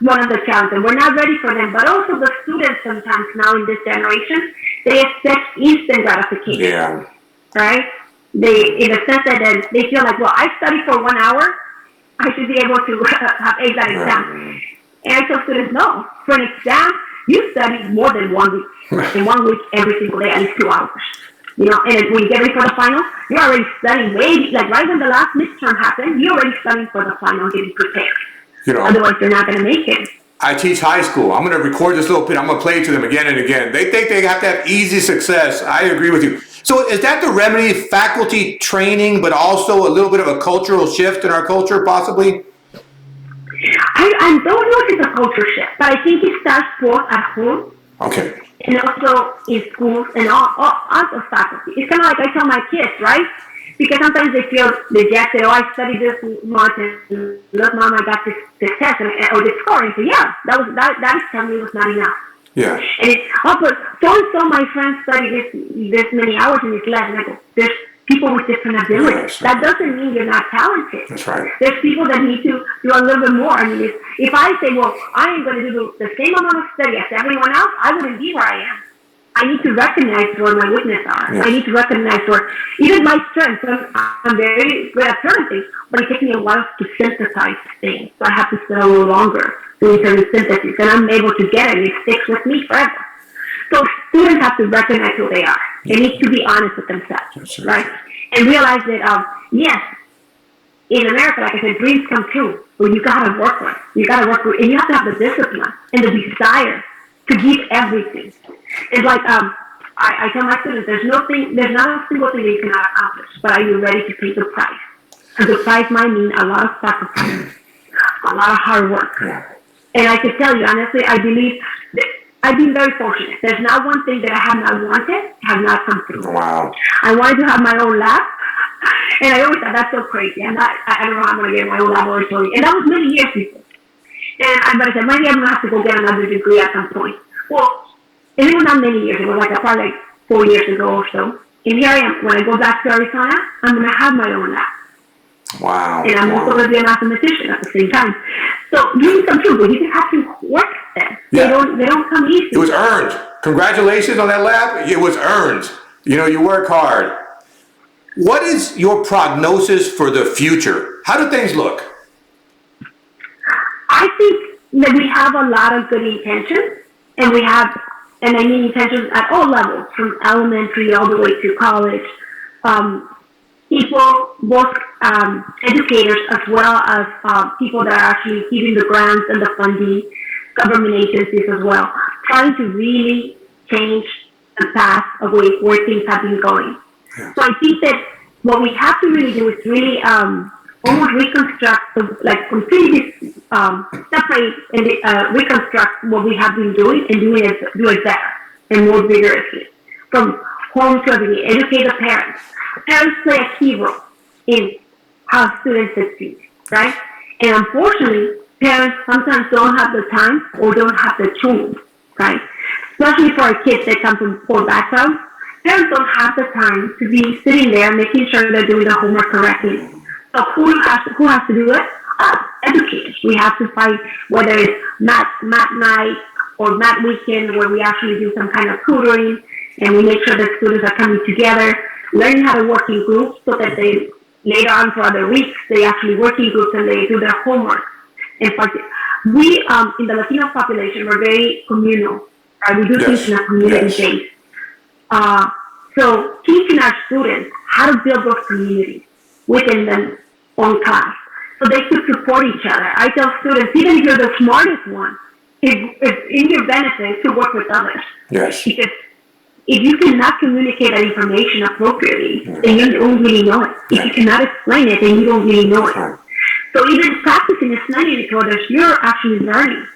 one of the challenges. We're not ready for them, but also the students sometimes now in this generation, they expect instant gratification. Yeah. Right? They, in the sense that they feel like, well, I studied for 1 hour, I should be able to have ace that exam. And I tell students, no, for an exam, you study more than 1 week. In 1 week, every single day, at least 2 hours. You know, and when you get ready for the final, you're already studying way, like right when the last midterm happened, you're already studying for the final, getting prepared. You know, otherwise, you're not going to make it. I teach high school. I'm going to record this little bit. I'm going to play it to them again and again. They think they have to have easy success. I agree with you. So is that the remedy, faculty training, but also a little bit of a cultural shift in our culture, possibly? I don't know if it's a culture shift, but I think it starts both at home. Okay. And also in schools and all the faculty. It's kind of like I tell my kids, right? Because sometimes they feel dejected. Oh, I studied this much, and look, Mom, I got this test or this score. And so, yeah, that is telling me was not enough. Yeah. And it's, oh, but so my friend studied this many hours in his lab. And I go, there's people with different abilities. That doesn't mean you're not talented. That's right. There's people that need to do a little bit more. I mean, if I say, well, I am going to do the same amount of study as everyone else, I wouldn't be where I am. I need to recognize where my weaknesses are. Yes. I need to recognize where, even my strengths, I'm very good at certain things, but it takes me a while to synthesize things. So I have to spend a little longer doing certain synthesis, and I'm able to get it, and it sticks with me forever. So students have to recognize who they are. They need to be honest with themselves, right? And realize that, yes, in America, like I said, dreams come true, but you gotta work for it. You gotta work for it, and you have to have the discipline and the desire to give everything. It's like, I tell my students, there's not a single thing that you cannot accomplish, but are you ready to pay the price? And the price might mean a lot of sacrifice, a lot of hard work. And I can tell you, honestly, I believe that I've been very fortunate. There's not one thing that I have not wanted, have not come through. Wow. I wanted to have my own lab, and I always thought, that's so crazy. I don't know how I'm going to get my own laboratory. And that was many years before. But I said, maybe I'm going to have to go get another degree at some point. Well, and it was not many years. It was probably 4 years ago or so. And here I am. When I go back to Arizona, I'm going to have my own lab. Wow. And I'm also going to be a mathematician at the same time. So dreams come true, but you just have to work them. Yeah. They don't come easy. It was earned. Congratulations on that lab. It was earned. You know, you work hard. What is your prognosis for the future? How do things look? I think that we have a lot of good intentions, and I mean intentions at all levels, from elementary all the way to college. People, both educators as well as people that are actually giving the grants and the funding, government agencies as well, trying to really change the path of where things have been going. Yeah. So I think that what we have to really do is really almost reconstruct, completely separate and reconstruct what we have been doing and do it better and more vigorously. From home to everything, educate the parents. Parents play a key role in how students succeed, right? And unfortunately, parents sometimes don't have the time or don't have the tools, right? Especially for our kids that come from poor backgrounds, parents don't have the time to be sitting there making sure they're doing the homework correctly. So who has to do it? Us, educators. We have to find whether it's math night or math weekend where we actually do some kind of tutoring and we make sure that students are coming together, learning how to work in groups so that they later on for other weeks they actually work in groups and they do their homework. In fact, we in the Latino population we're very communal. We do things in a community base. So teaching our students how to build those communities within their own class so they could support each other. I tell students, even if you're the smartest one, it's in your benefit to work with others. Yes. Because if you cannot communicate that information appropriately, then you don't really know it. If you cannot explain it, then you don't really know it. So even practicing explaining it to others, you're actually learning.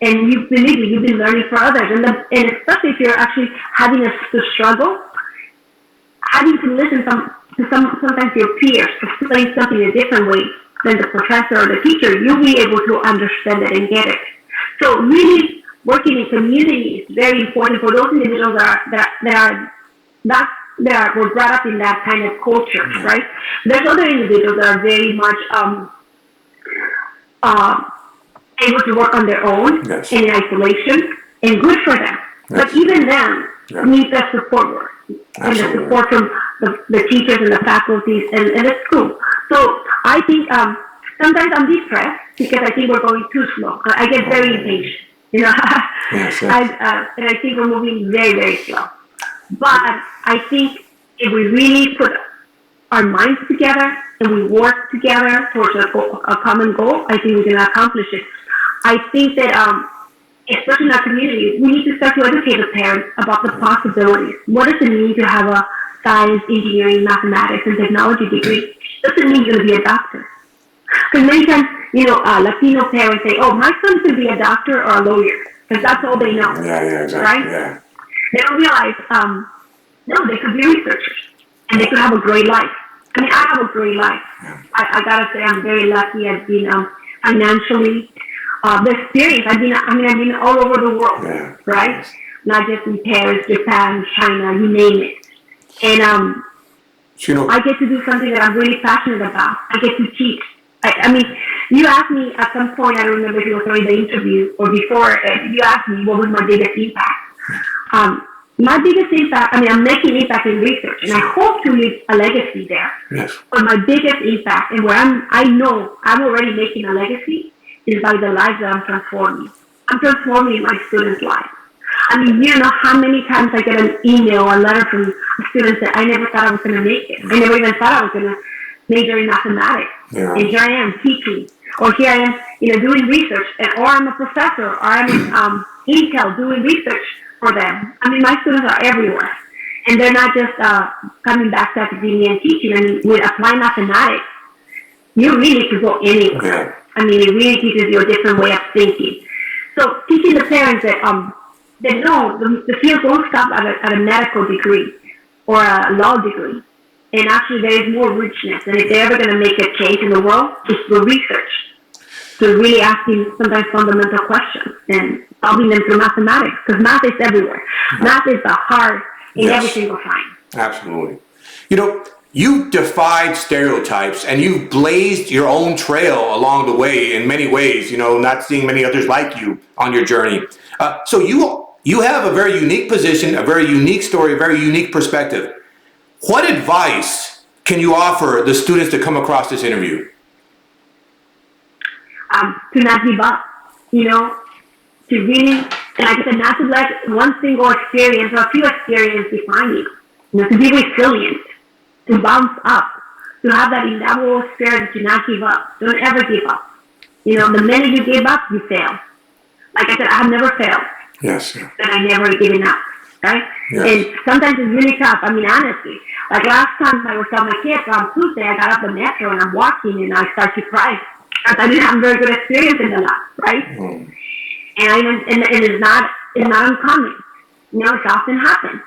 And you believe me, you've been learning for others. And especially if you're actually having to struggle, having to listen to sometimes your peers explain something a different way than the professor or the teacher, you'll be able to understand it and get it. So really working in community is very important for those individuals that were brought up in that kind of culture, right? There's other individuals that are very much able to work on their own yes. and in isolation, and good for them. Yes. But even them need that support work and the support from the teachers and the faculties and the school. So I think sometimes I'm depressed because I think we're going too slow. I get very impatient, you know. Yes, and I think we're moving very, very slow. But I think if we really put our minds together and we work together towards a common goal, I think we can accomplish it. I think that, especially in our community, we need to start to educate the parents about the possibilities. What does it mean to have a science, engineering, mathematics, and technology degree? Doesn't mean you're going to be a doctor. Because many times, you know, Latino parents say, "Oh, my son's going to be a doctor or a lawyer," because that's all they know. Yeah, exactly. Right? Yeah. They don't realize, no, they could be researchers, and they could have a great life. I mean, I have a great life. Yeah. I gotta say, I'm very lucky. I've been financially, the experience. I've been all over the world, right? Not just in Paris, Japan, China, you name it. And So, you know, I get to do something that I'm really passionate about. I get to teach. I mean, you asked me at some point, I don't remember if it was during the interview or before, you asked me what was my biggest impact. My biggest impact, I mean, I'm making impact in research, and I hope to leave a legacy there. yes. But my biggest impact, and where I know I'm already making a legacy, is by the lives that I'm transforming. I'm transforming my students' lives. I mean, you know how many times I get an email or a letter from students that I never thought I was going to make it. I never even thought I was going to major in mathematics. Yeah. And here I am teaching, or here I am, you know, doing research, or I'm a professor, or I'm in Intel doing research for them. I mean, my students are everywhere, and they're not just coming back to academia and teaching. I mean, with applied mathematics, you really could go anywhere. Yeah. I mean, it really teaches you a different way of thinking. So teaching the parents that no, the field won't stop at a medical degree or a law degree. And actually, there is more richness. And if they're ever going to make a change in the world, it's through research. So really asking sometimes fundamental questions and solving them through mathematics. Because math is everywhere. Math is the heart in every single time. Absolutely. You know, you defied stereotypes and you've blazed your own trail along the way in many ways, you know, not seeing many others like you on your journey. So you have a very unique position, a very unique story, a very unique perspective. What advice can you offer the students that come across this interview? To not give up, you know, to really, and like I said, not to let one single experience or a few experiences define you. You know, to be resilient, to bounce up, to have that indomitable spirit to not give up. Don't ever give up. You know, the minute you give up, you fail. Like I said, I have never failed. Yes. But I never given up, right? Yes. And sometimes it's really tough. I mean, honestly, like last time I was telling my kids on Tuesday, I got off the metro and I'm walking and I start to cry. I didn't have a very good experience in the lab, right? Mm. And it's not uncommon. You know, it often happens.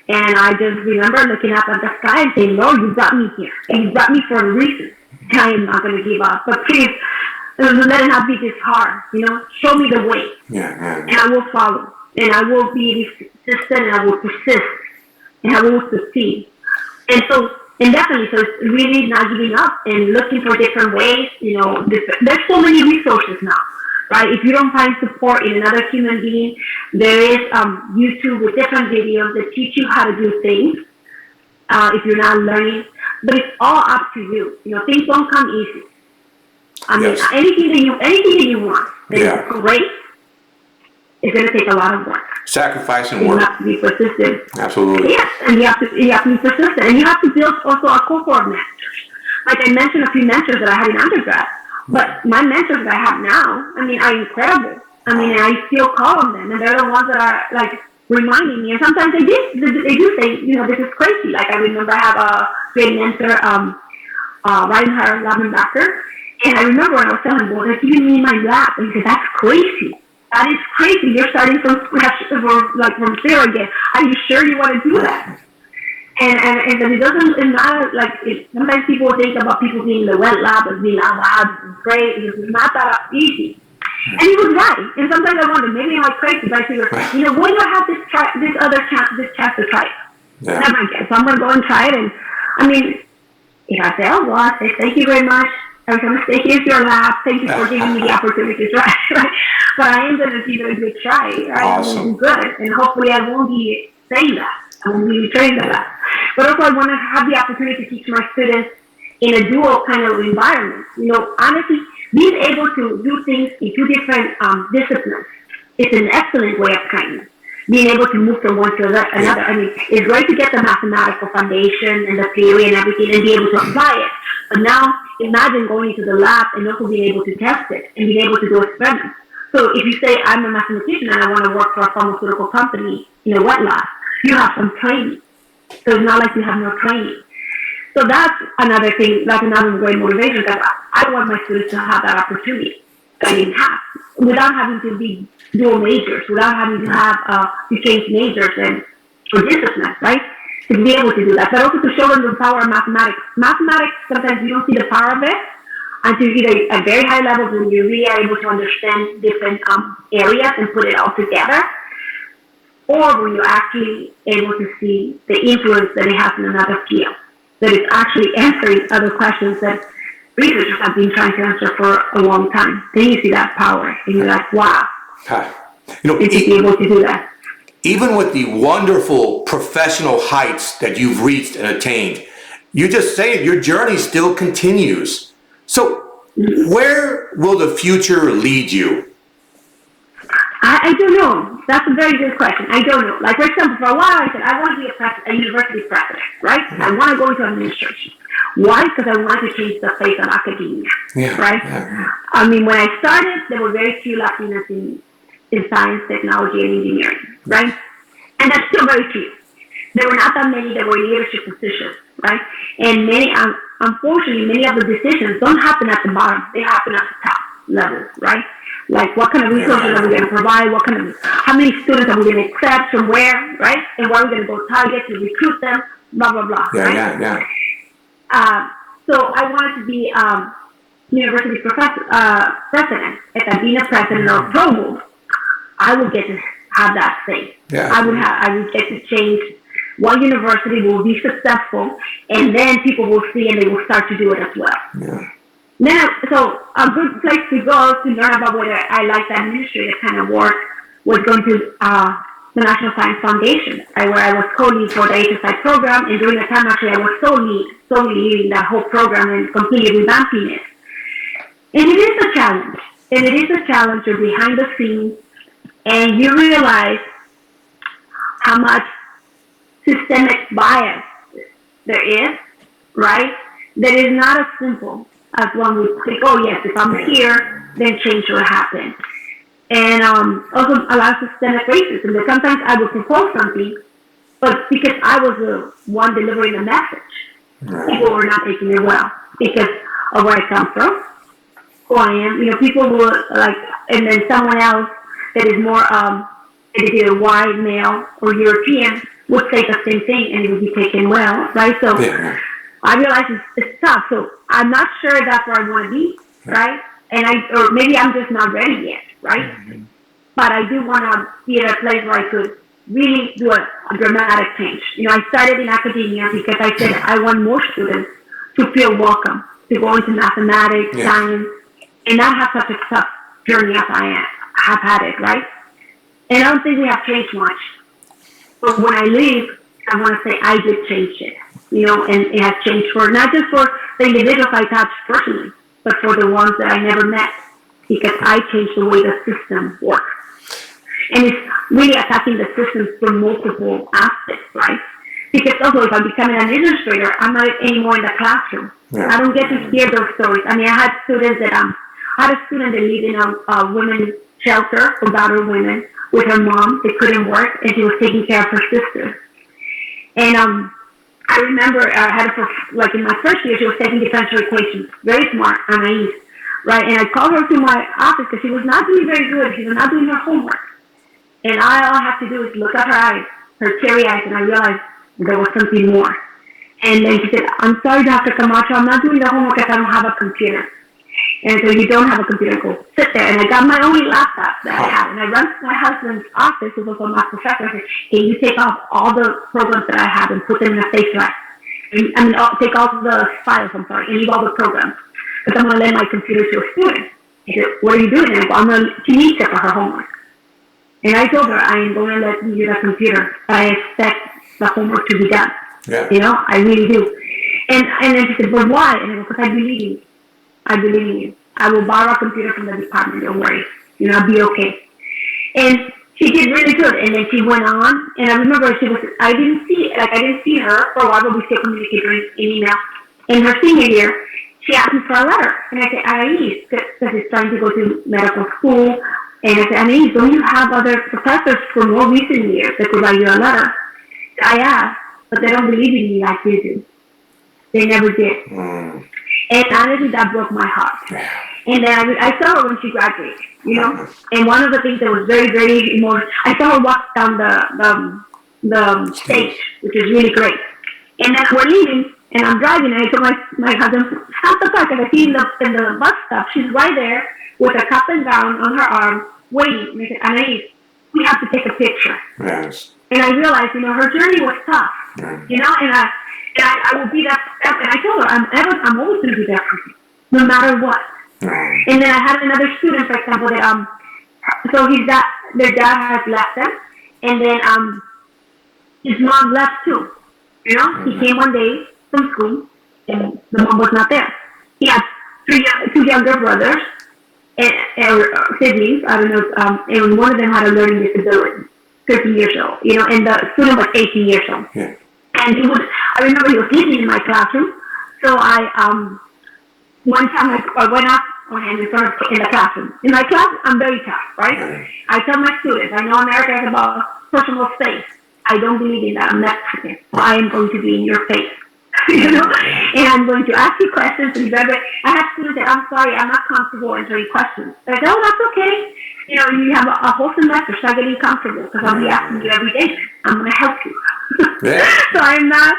And I just remember looking up at the sky and saying, Lord, you brought me here. And you brought me for a reason. And I am not going to give up. But please, let it not be this hard. You know, show me the way. Yeah. And I will follow. And I will be persistent and I will persist. And I will succeed. And definitely, so it's really not giving up and looking for different ways. You know, there's so many resources now. Right? If you don't find support in another human being, there is YouTube with different videos that teach you how to do things. If you're not learning, but it's all up to you. You know, things don't come easy. I mean, anything that you want that is great is going to take a lot of work. Sacrifice and work. You have to be persistent. Absolutely. Yes, and you have to be persistent, and you have to build also a cohort of mentors. Like I mentioned, a few mentors that I had in undergrad. But my mentors that I have now, I mean, are incredible. I mean, I still call on them, and they're the ones that are, like, reminding me. And sometimes they do say, you know, this is crazy. Like, I remember I have a great mentor, Reinhard Labenbacher, and I remember when I was telling him, well, they're giving me my lap. And he said, that's crazy. That is crazy. You're starting from scratch, from zero again. Are you sure you want to do that? And then it doesn't matter, like, sometimes people think about people being in the wet lab as being, oh, wow, this is great. It's not that easy. And he was right. And sometimes I wonder, maybe I'm like crazy, but I figure, when do I have this chance to try it? Yeah. Never again. So I'm going to go and try it. And I mean, if I say, oh, well, I say, thank you very much. I'm going to say, here's your lab. Thank you for giving me the opportunity to try. Right? But I am going to give it a good try. Right? Awesome. I will do good. And hopefully I won't be saying that. I won't be trained in that. But also I want to have the opportunity to teach my students in a dual kind of environment. Honestly, being able to do things in two different disciplines is an excellent way of training. Being able to move from one to another. I mean, it's great to get the mathematical foundation and the theory and everything and be able to apply it. But now, imagine going into the lab and also being able to test it and being able to do experiments. So if you say, I'm a mathematician and I want to work for a pharmaceutical company in a wet lab, you have some training. So it's not like you have no training. So that's another thing, that's another great motivation, because I want my students to have that opportunity that I didn't have, without having to be dual majors, without having to have to change majors and or disciplines, right? To be able to do that, but also to show them the power of mathematics. Mathematics, sometimes you don't see the power of it until you're at very high levels when you really are able to understand different areas and put it all together, or when you're actually able to see the influence that it has in another field, that it's actually answering other questions that researchers have been trying to answer for a long time. Then you see that power, and you're like, wow, to be able to do that. Even with the wonderful professional heights that you've reached and attained, you're just saying your journey still continues. So where will the future lead you? I don't know. That's a very good question. I don't know. Like, for example, for a while I said, I want to be a university president, right? I want to go into administration. Why? Because I want to change the face of academia, right? Yeah. I mean, when I started, there were very few Latinas in science, technology, and engineering, right? And that's still very few. There were not that many that were in leadership positions, right? And many, unfortunately, many of the decisions don't happen at the bottom. They happen at the top level, right? Like, what kind of resources are we going to provide? How many students are we going to accept from where, right? And where are we going to go target to recruit them? Blah, blah, blah. Right? So I wanted to be university president. If I being a president or provost, I would get to have that say. Yeah. I would get to change. One university will be successful, and then people will see and they will start to do it as well. Yeah. Now, so a good place to go to learn about whether I like that administrative kind of work was going to the National Science Foundation, where I was co-lead for the HSI program, and during the time actually I was solely leading that whole program and completely revamping it. And it is a challenge. And it is a challenge. You're behind the scenes, and you realize how much systemic bias there is, right? That is not as simple as one would think, oh yes, if I'm here, then change will happen. And also a lot of systemic racism, that sometimes I would propose something, but because I was the one delivering the message, people were not taking it well because of where I come from, who I am. People will like, and then someone else that is more either white, male, or European would say the same thing and it would be taken well, right? So I realize it's tough. So I'm not sure that's where I want to be, right? And or maybe I'm just not ready yet, right? Mm-hmm. But I do want to be at a place where I could really do a dramatic change. I started in academia because I said I want more students to feel welcome to go into mathematics, science, and not have such a tough journey as I have had it, right? And I don't think we have changed much. But when I leave, I want to say I did change it, and it has changed for not just for the individuals I touched personally, but for the ones that I never met, because I changed the way the system works. And it's really attacking the systems from multiple aspects, right? Because also if I'm becoming an administrator, I'm not anymore in the classroom. Yeah. I don't get to hear those stories. I mean, I had students that, I had a student that lived in a women's shelter for battered women with her mom. They couldn't work, and she was taking care of her sister. And I remember I had her for, like in my first year, she was taking differential equations, very smart and naive, right? And I called her to my office because she was not doing very good. She was not doing her homework. And all I have to do is look at her eyes, her teary eyes, and I realized There was something more. And then she said, I'm sorry, Dr. Camacho, I'm not doing the homework because I don't have a computer. And so you don't have a computer, go sit there. And I got my only laptop that I had. And I run to my husband's office, who was my professor, and said, can you take off all the programs that I have and put them in a safe drive? Take all the files, and leave all the programs. Because I'm going to lend my computer to a student. He said, what are you doing? And I go, I'm going to teach her for her homework. And I told her, I am going to let you use a computer. I expect the homework to be done. Yeah. I really do. And then she said, but why? And I go, because I believe in you. I believe in you. I will borrow a computer from the department, don't worry. I'll be okay. And she did really good. And then she went on, and I remember I didn't see her for a while, but we still communicated in email. In her senior year, she asked me for a letter. And I said, Anais, because he's trying to go to medical school. And I said, Anais, don't you have other professors for more recent years that could write you a letter? I asked, but they don't believe in me like you do. They never did. And honestly, that broke my heart. And then I saw her when she graduated, And one of the things that was very, very emotional, I saw her walk down the stage, which is really great. And then we're leaving, and I'm driving, and I told my husband, stop the car, because I see in the bus stop, she's right there with a cap and gown on her arm, waiting. And I said, Anais, we have to take a picture. Yes. And I realized, her journey was tough, and I will be that, and I told her, I'm always going to be there for you, no matter what. And then I had another student, for example, that, so their dad has left them, and then, his mom left too, He came one day from school, and the mom was not there. He had two younger brothers, and siblings, I don't know, and one of them had a learning disability, 13 years old, and the student was 18 years old. Yeah. And I remember he was leaving in my classroom, so one time I went up on him in the classroom. In my class, I'm very tough, right? I tell my students, I know America is about personal space. I don't believe in that. I'm Mexican, so I am going to be in your face, And I'm going to ask you questions. And I have students that, I'm sorry, I'm not comfortable answering questions. I go, oh, that's okay. You have a whole semester, start getting comfortable, because I'll be asking you every day. I'm going to help you. Yeah. So I'm not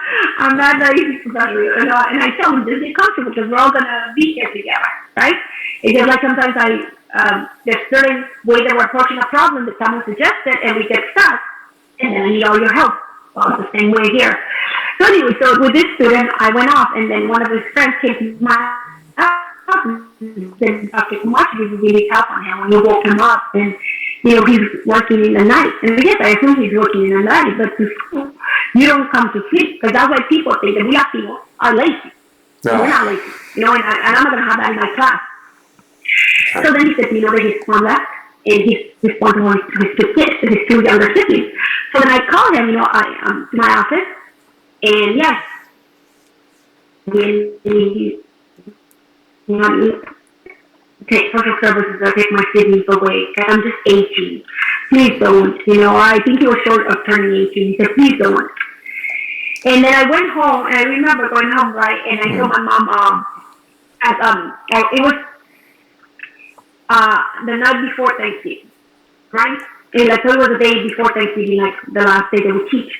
that easy professor, and I tell them, just get comfortable, because we're all going to be here together, right? It's just like sometimes there's certain way that we're approaching a problem that someone suggested, and we get stuck, and then I need all your help. Well, it's the same way here. So anyway, with this student, I went off, and then one of his friends came to my house, then Dr. Camacho was really tough on him when you woke him up, and he's working in the night. And yes, I assume he's working in the night, but to school, you don't come to sleep, because that's why people think that we Latinos are lazy. No. We're not lazy, and I'm not going to have that in my class. So then he said, that his mom left, and he's responsible to his two kids, his two younger siblings. So then I called him, to my office, and yes, take social services or take my siblings away, because I'm just 18. Please don't, I think he was short of turning 18. He said, please don't. And then I went home, and I remember going home, right, and I told my mom, it was the night before Thanksgiving, right? And I told it was the day before Thanksgiving, like the last day they would teach.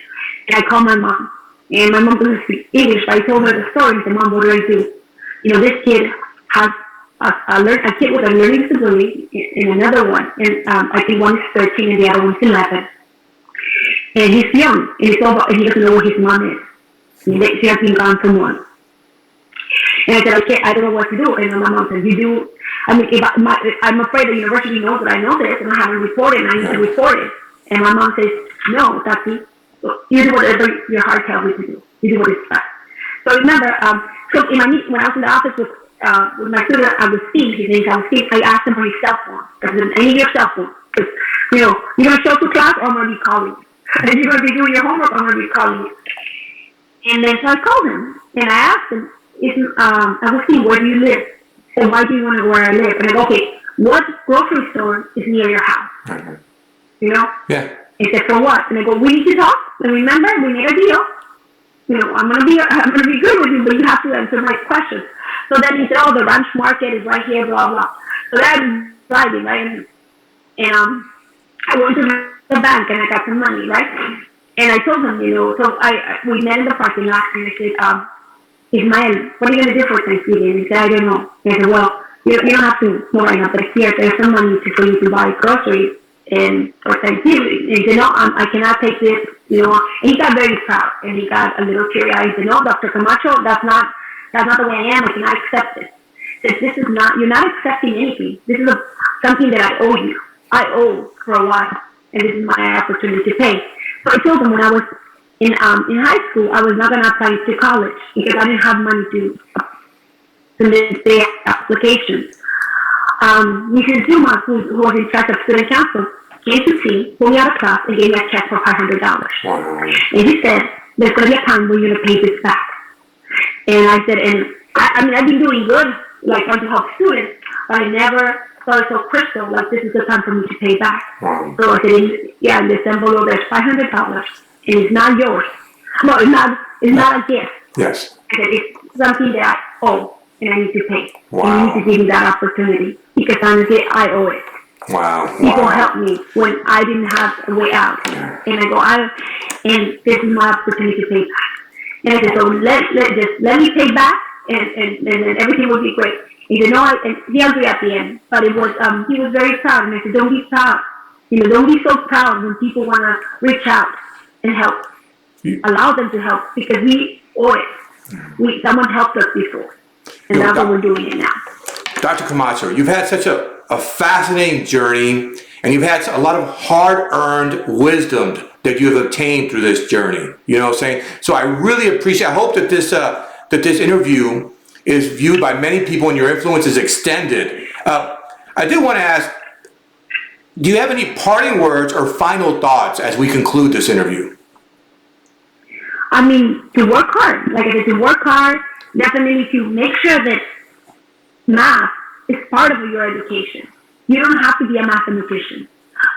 And I called my mom, and my mom doesn't speak English, but I told her the story, and said, Mom, what do I do? This kid has a kid with a learning disability, and another one, and I think one is 13 and the other one's 11. And he's young, and he doesn't know where his mom is. She has been gone for months. And I said, okay, I don't know what to do. And my mom said, I'm afraid the university knows that I know this, and I haven't reported, and I need to report it. And my mom says, no, Tati, you do whatever your heart tells you to do. You do what is best. So remember, when I was in the office with my student, Agustin, his name is Agustin, I asked him for his cell phone. I said, I need your cell phone. You're going to show up to class, or I'm going to be calling you. And you're going to be doing your homework, or I'm going to be calling you. And then so I called him, and I asked him, Agustin, where do you live? And why do you want to know where I live? And I go, okay, what grocery store is near your house? Yeah. He said, for what? And I go, we need to talk. And remember, we made a deal. I'm gonna be good with you, but you have to answer my questions. So then he said, oh, the ranch market is right here, blah blah. So then I'm driving, right? And I went to the bank and I got some money, right? And I told him, so we met in the parking lot, and I said, Ismael, what are you going to do for Thanksgiving? And he said, I don't know. And I said, well, you don't have to know right now, but here, there's some money for you to buy groceries and for Thanksgiving. And he said, no, I cannot take this, And he got very proud, and he got a little teary-eyed. He said, no, Dr. Camacho, that's not the way I am. I cannot accept it. He said, you're not accepting anything. This is something that I owe you. I owe for a while, and this is my opportunity to pay. So I told him when I was in high school, I was not going to apply to college because I didn't have money to submit the application. Mrs. Zuma, who was in charge of student council, came to see, pulled me out of class, and gave me a check for $500. Wow. And he said, there's going to be a time where you're going to pay this back. And I said, and I've been doing good, trying to help students, but I never thought it so crystal, this is the time for me to pay back. Wow. So I said, in this envelope, there's $500, and it's not yours. No, it's not a gift. Yes. I said, it's something that I owe, and I need to pay. Wow. And you need to give me that opportunity, because honestly, I owe it. Wow. People helped me when I didn't have a way out. Yeah. And I go, and this is my opportunity to pay back. And I said, so let me pay back, and then everything will be great. He said, no, and he agreed at the end, but it was, he was very proud, and I said, don't be proud. Don't be so proud when people want to reach out and help. Allow them to help, because we owe it. Someone helped us before, and that's what we're doing it now. Dr. Camacho, you've had such a fascinating journey, and you've had a lot of hard-earned wisdom that you have obtained through this journey. You know what I'm saying? So I really appreciate, I hope that this interview is viewed by many people and your influence is extended. I did want to ask, do you have any parting words or final thoughts as we conclude this interview? To work hard. Like I said, to work hard, definitely to make sure that math is part of your education. You don't have to be a mathematician,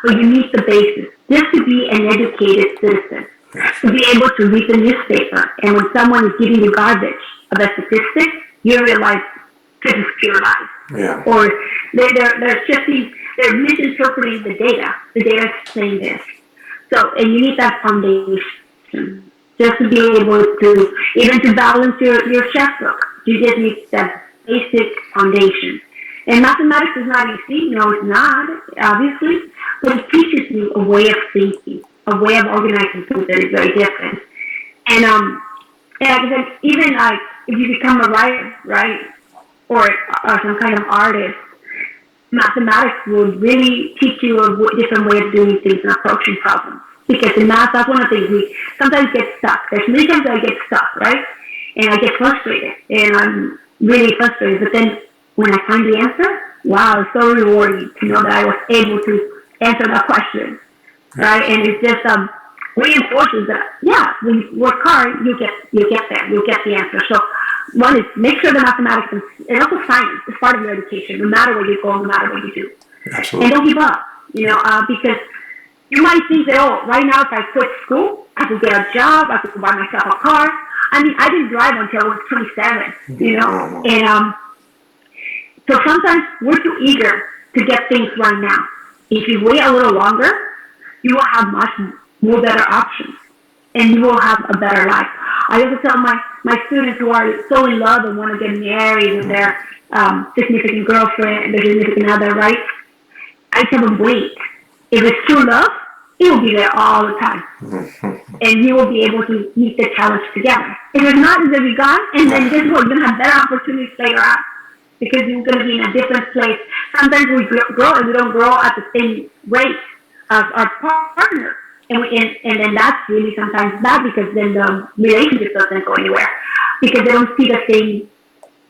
but you need the basis just to be an educated citizen, to be able to read the newspaper. And when someone is giving you garbage of a statistic, you realize this is pure lies. Yeah. Or they're misinterpreting the data. The data is saying this. So, and you need that foundation just to be able to, even to balance your checkbook. You just need that basic foundation. And mathematics is not easy. No, it's not, obviously, but it teaches you a way of thinking, a way of organizing things that is very different. And even if you become a writer, right, or some kind of artist, mathematics will really teach you a different way of doing things and approaching problems. Because in math, that's one of the things we sometimes get stuck. There's many times I get stuck, right? And I get frustrated, and I'm really frustrated. But then when I find the answer, wow, it's so rewarding to know that I was able to answer that question, right? And it just reinforces that, yeah, when you work hard, you get there, you'll get the answer. So one is make sure the mathematics and also science is part of your education, no matter where you go, no matter what you do. Absolutely. And don't give up, because you might think that, right now if I quit school, I could get a job, I could buy myself a car. I didn't drive until I was 27, And so sometimes we're too eager to get things right now. If you wait a little longer, you will have much more better options, and you will have a better life. I also tell my students who are so in love and want to get married with their significant girlfriend, their significant other, right? I tell them, wait. If it's true love, it will be there all the time. And you will be able to meet the challenge together. If it's not, it's going to be gone, and then guess what? You're going to have better opportunities later on, because you're going to be in a different place. Sometimes we grow, and we don't grow at the same rate as our partner. And then that's really sometimes bad, because then the relationship doesn't go anywhere, because they don't see the same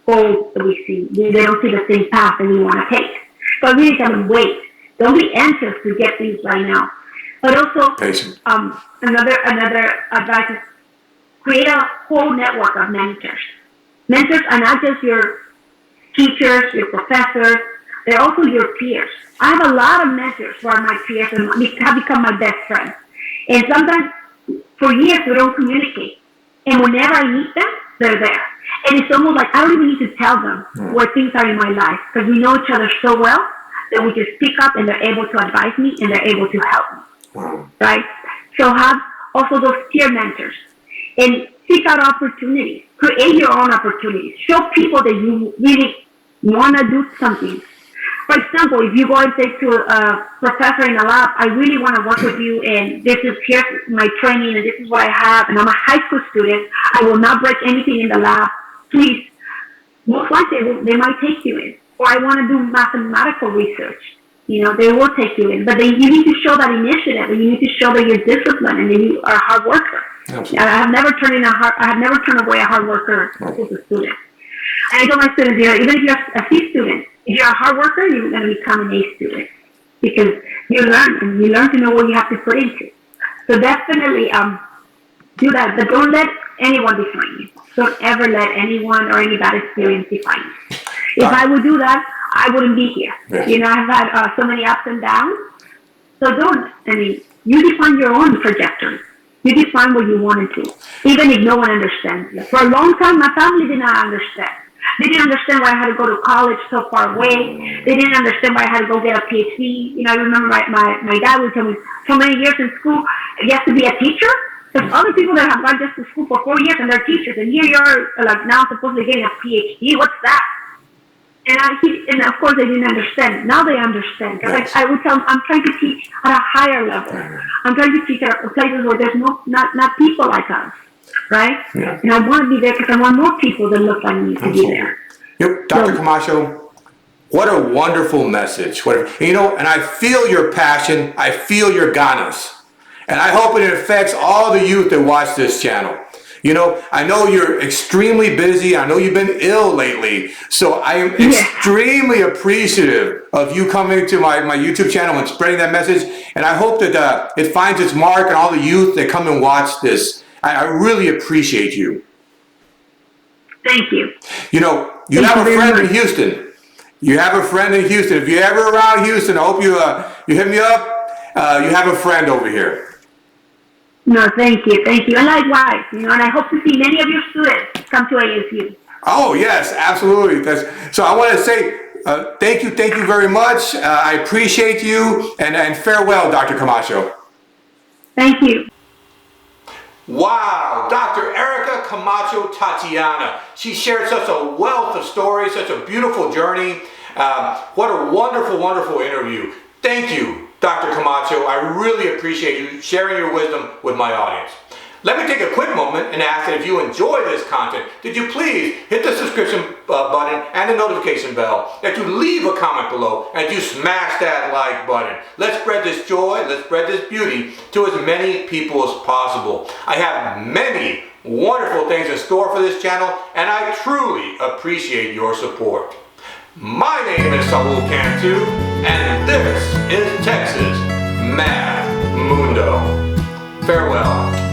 goals that we see. They don't see the same path that we want to take. So I really tell them, wait. Don't be anxious to get things right now. But also, another advice is create a whole network of mentors. Mentors are not just your teachers, your professors, they're also your peers. I have a lot of mentors who are my peers and have become my best friends. And sometimes, for years, we don't communicate. And whenever I meet them, they're there. And it's almost like I don't even need to tell them where things are in my life, because we know each other so well that we just pick up and they're able to advise me and they're able to help me, right? So have also those peer mentors, and seek out opportunities. Create your own opportunities. Show people that you really want to do something. For example, if you go and say to a professor in a lab, I really want to work with you, and here's my training, and this is what I have, and I'm a high school student, I will not break anything in the lab, please. Most likely, they might take you in. Or I want to do mathematical research. They will take you in. But you need to show that initiative, and you need to show that you're disciplined and that you are a hard worker. Absolutely. I have never turned away a hard worker as a student. And I tell my students, even if you're a C student, if you're a hard worker, you're going to become an A student, because you learn to know what you have to put into. So definitely do that, but don't let anyone define you. Don't ever let anyone or any bad experience define you. If I would do that, I wouldn't be here. Yes. I've had so many ups and downs. So you define your own trajectory. You define what you wanted to, even if no one understands you. For a long time, my family did not understand. They didn't understand why I had to go to college so far away. They didn't understand why I had to go get a Ph.D. I remember my dad would tell me, so many years in school, you have to be a teacher? There's other people that have gone just to school for 4 years and they're teachers, and here you're now supposedly getting a Ph.D. What's that? And of course they didn't understand. Now they understand. Yes. I would tell them, I'm trying to teach at a higher level. I'm trying to teach at places where there's not people like us, right? Yeah. And I want to be there because I want more people that look like me to be there. Yep, Dr. Camacho, what a wonderful message. And I feel your passion. I feel your ganas. And I hope it affects all the youth that watch this channel. I know you're extremely busy. I know you've been ill lately. So I am extremely appreciative of you coming to my YouTube channel and spreading that message. And I hope that it finds its mark on all the youth that come and watch this. I really appreciate you. Thank you. You have a friend in Houston. You have a friend in Houston. If you're ever around Houston, I hope you hit me up. You have a friend over here. No, thank you. And likewise, and I hope to see many of your students come to ASU. Oh, yes, absolutely. So I want to say thank you very much. I appreciate you, and farewell, Dr. Camacho. Thank you. Wow, Dr. Erika Camacho Tatiana. She shared such a wealth of stories, such a beautiful journey. What a wonderful, wonderful interview. Thank you, Dr. Camacho. I really appreciate you sharing your wisdom with my audience. Let me take a quick moment and ask that if you enjoy this content, that you please hit the subscription button and the notification bell, that you leave a comment below, and you smash that like button. Let's spread this joy, let's spread this beauty to as many people as possible. I have many wonderful things in store for this channel, and I truly appreciate your support. My name is Saul Cantu, and this is Texas Math Mundo. Farewell.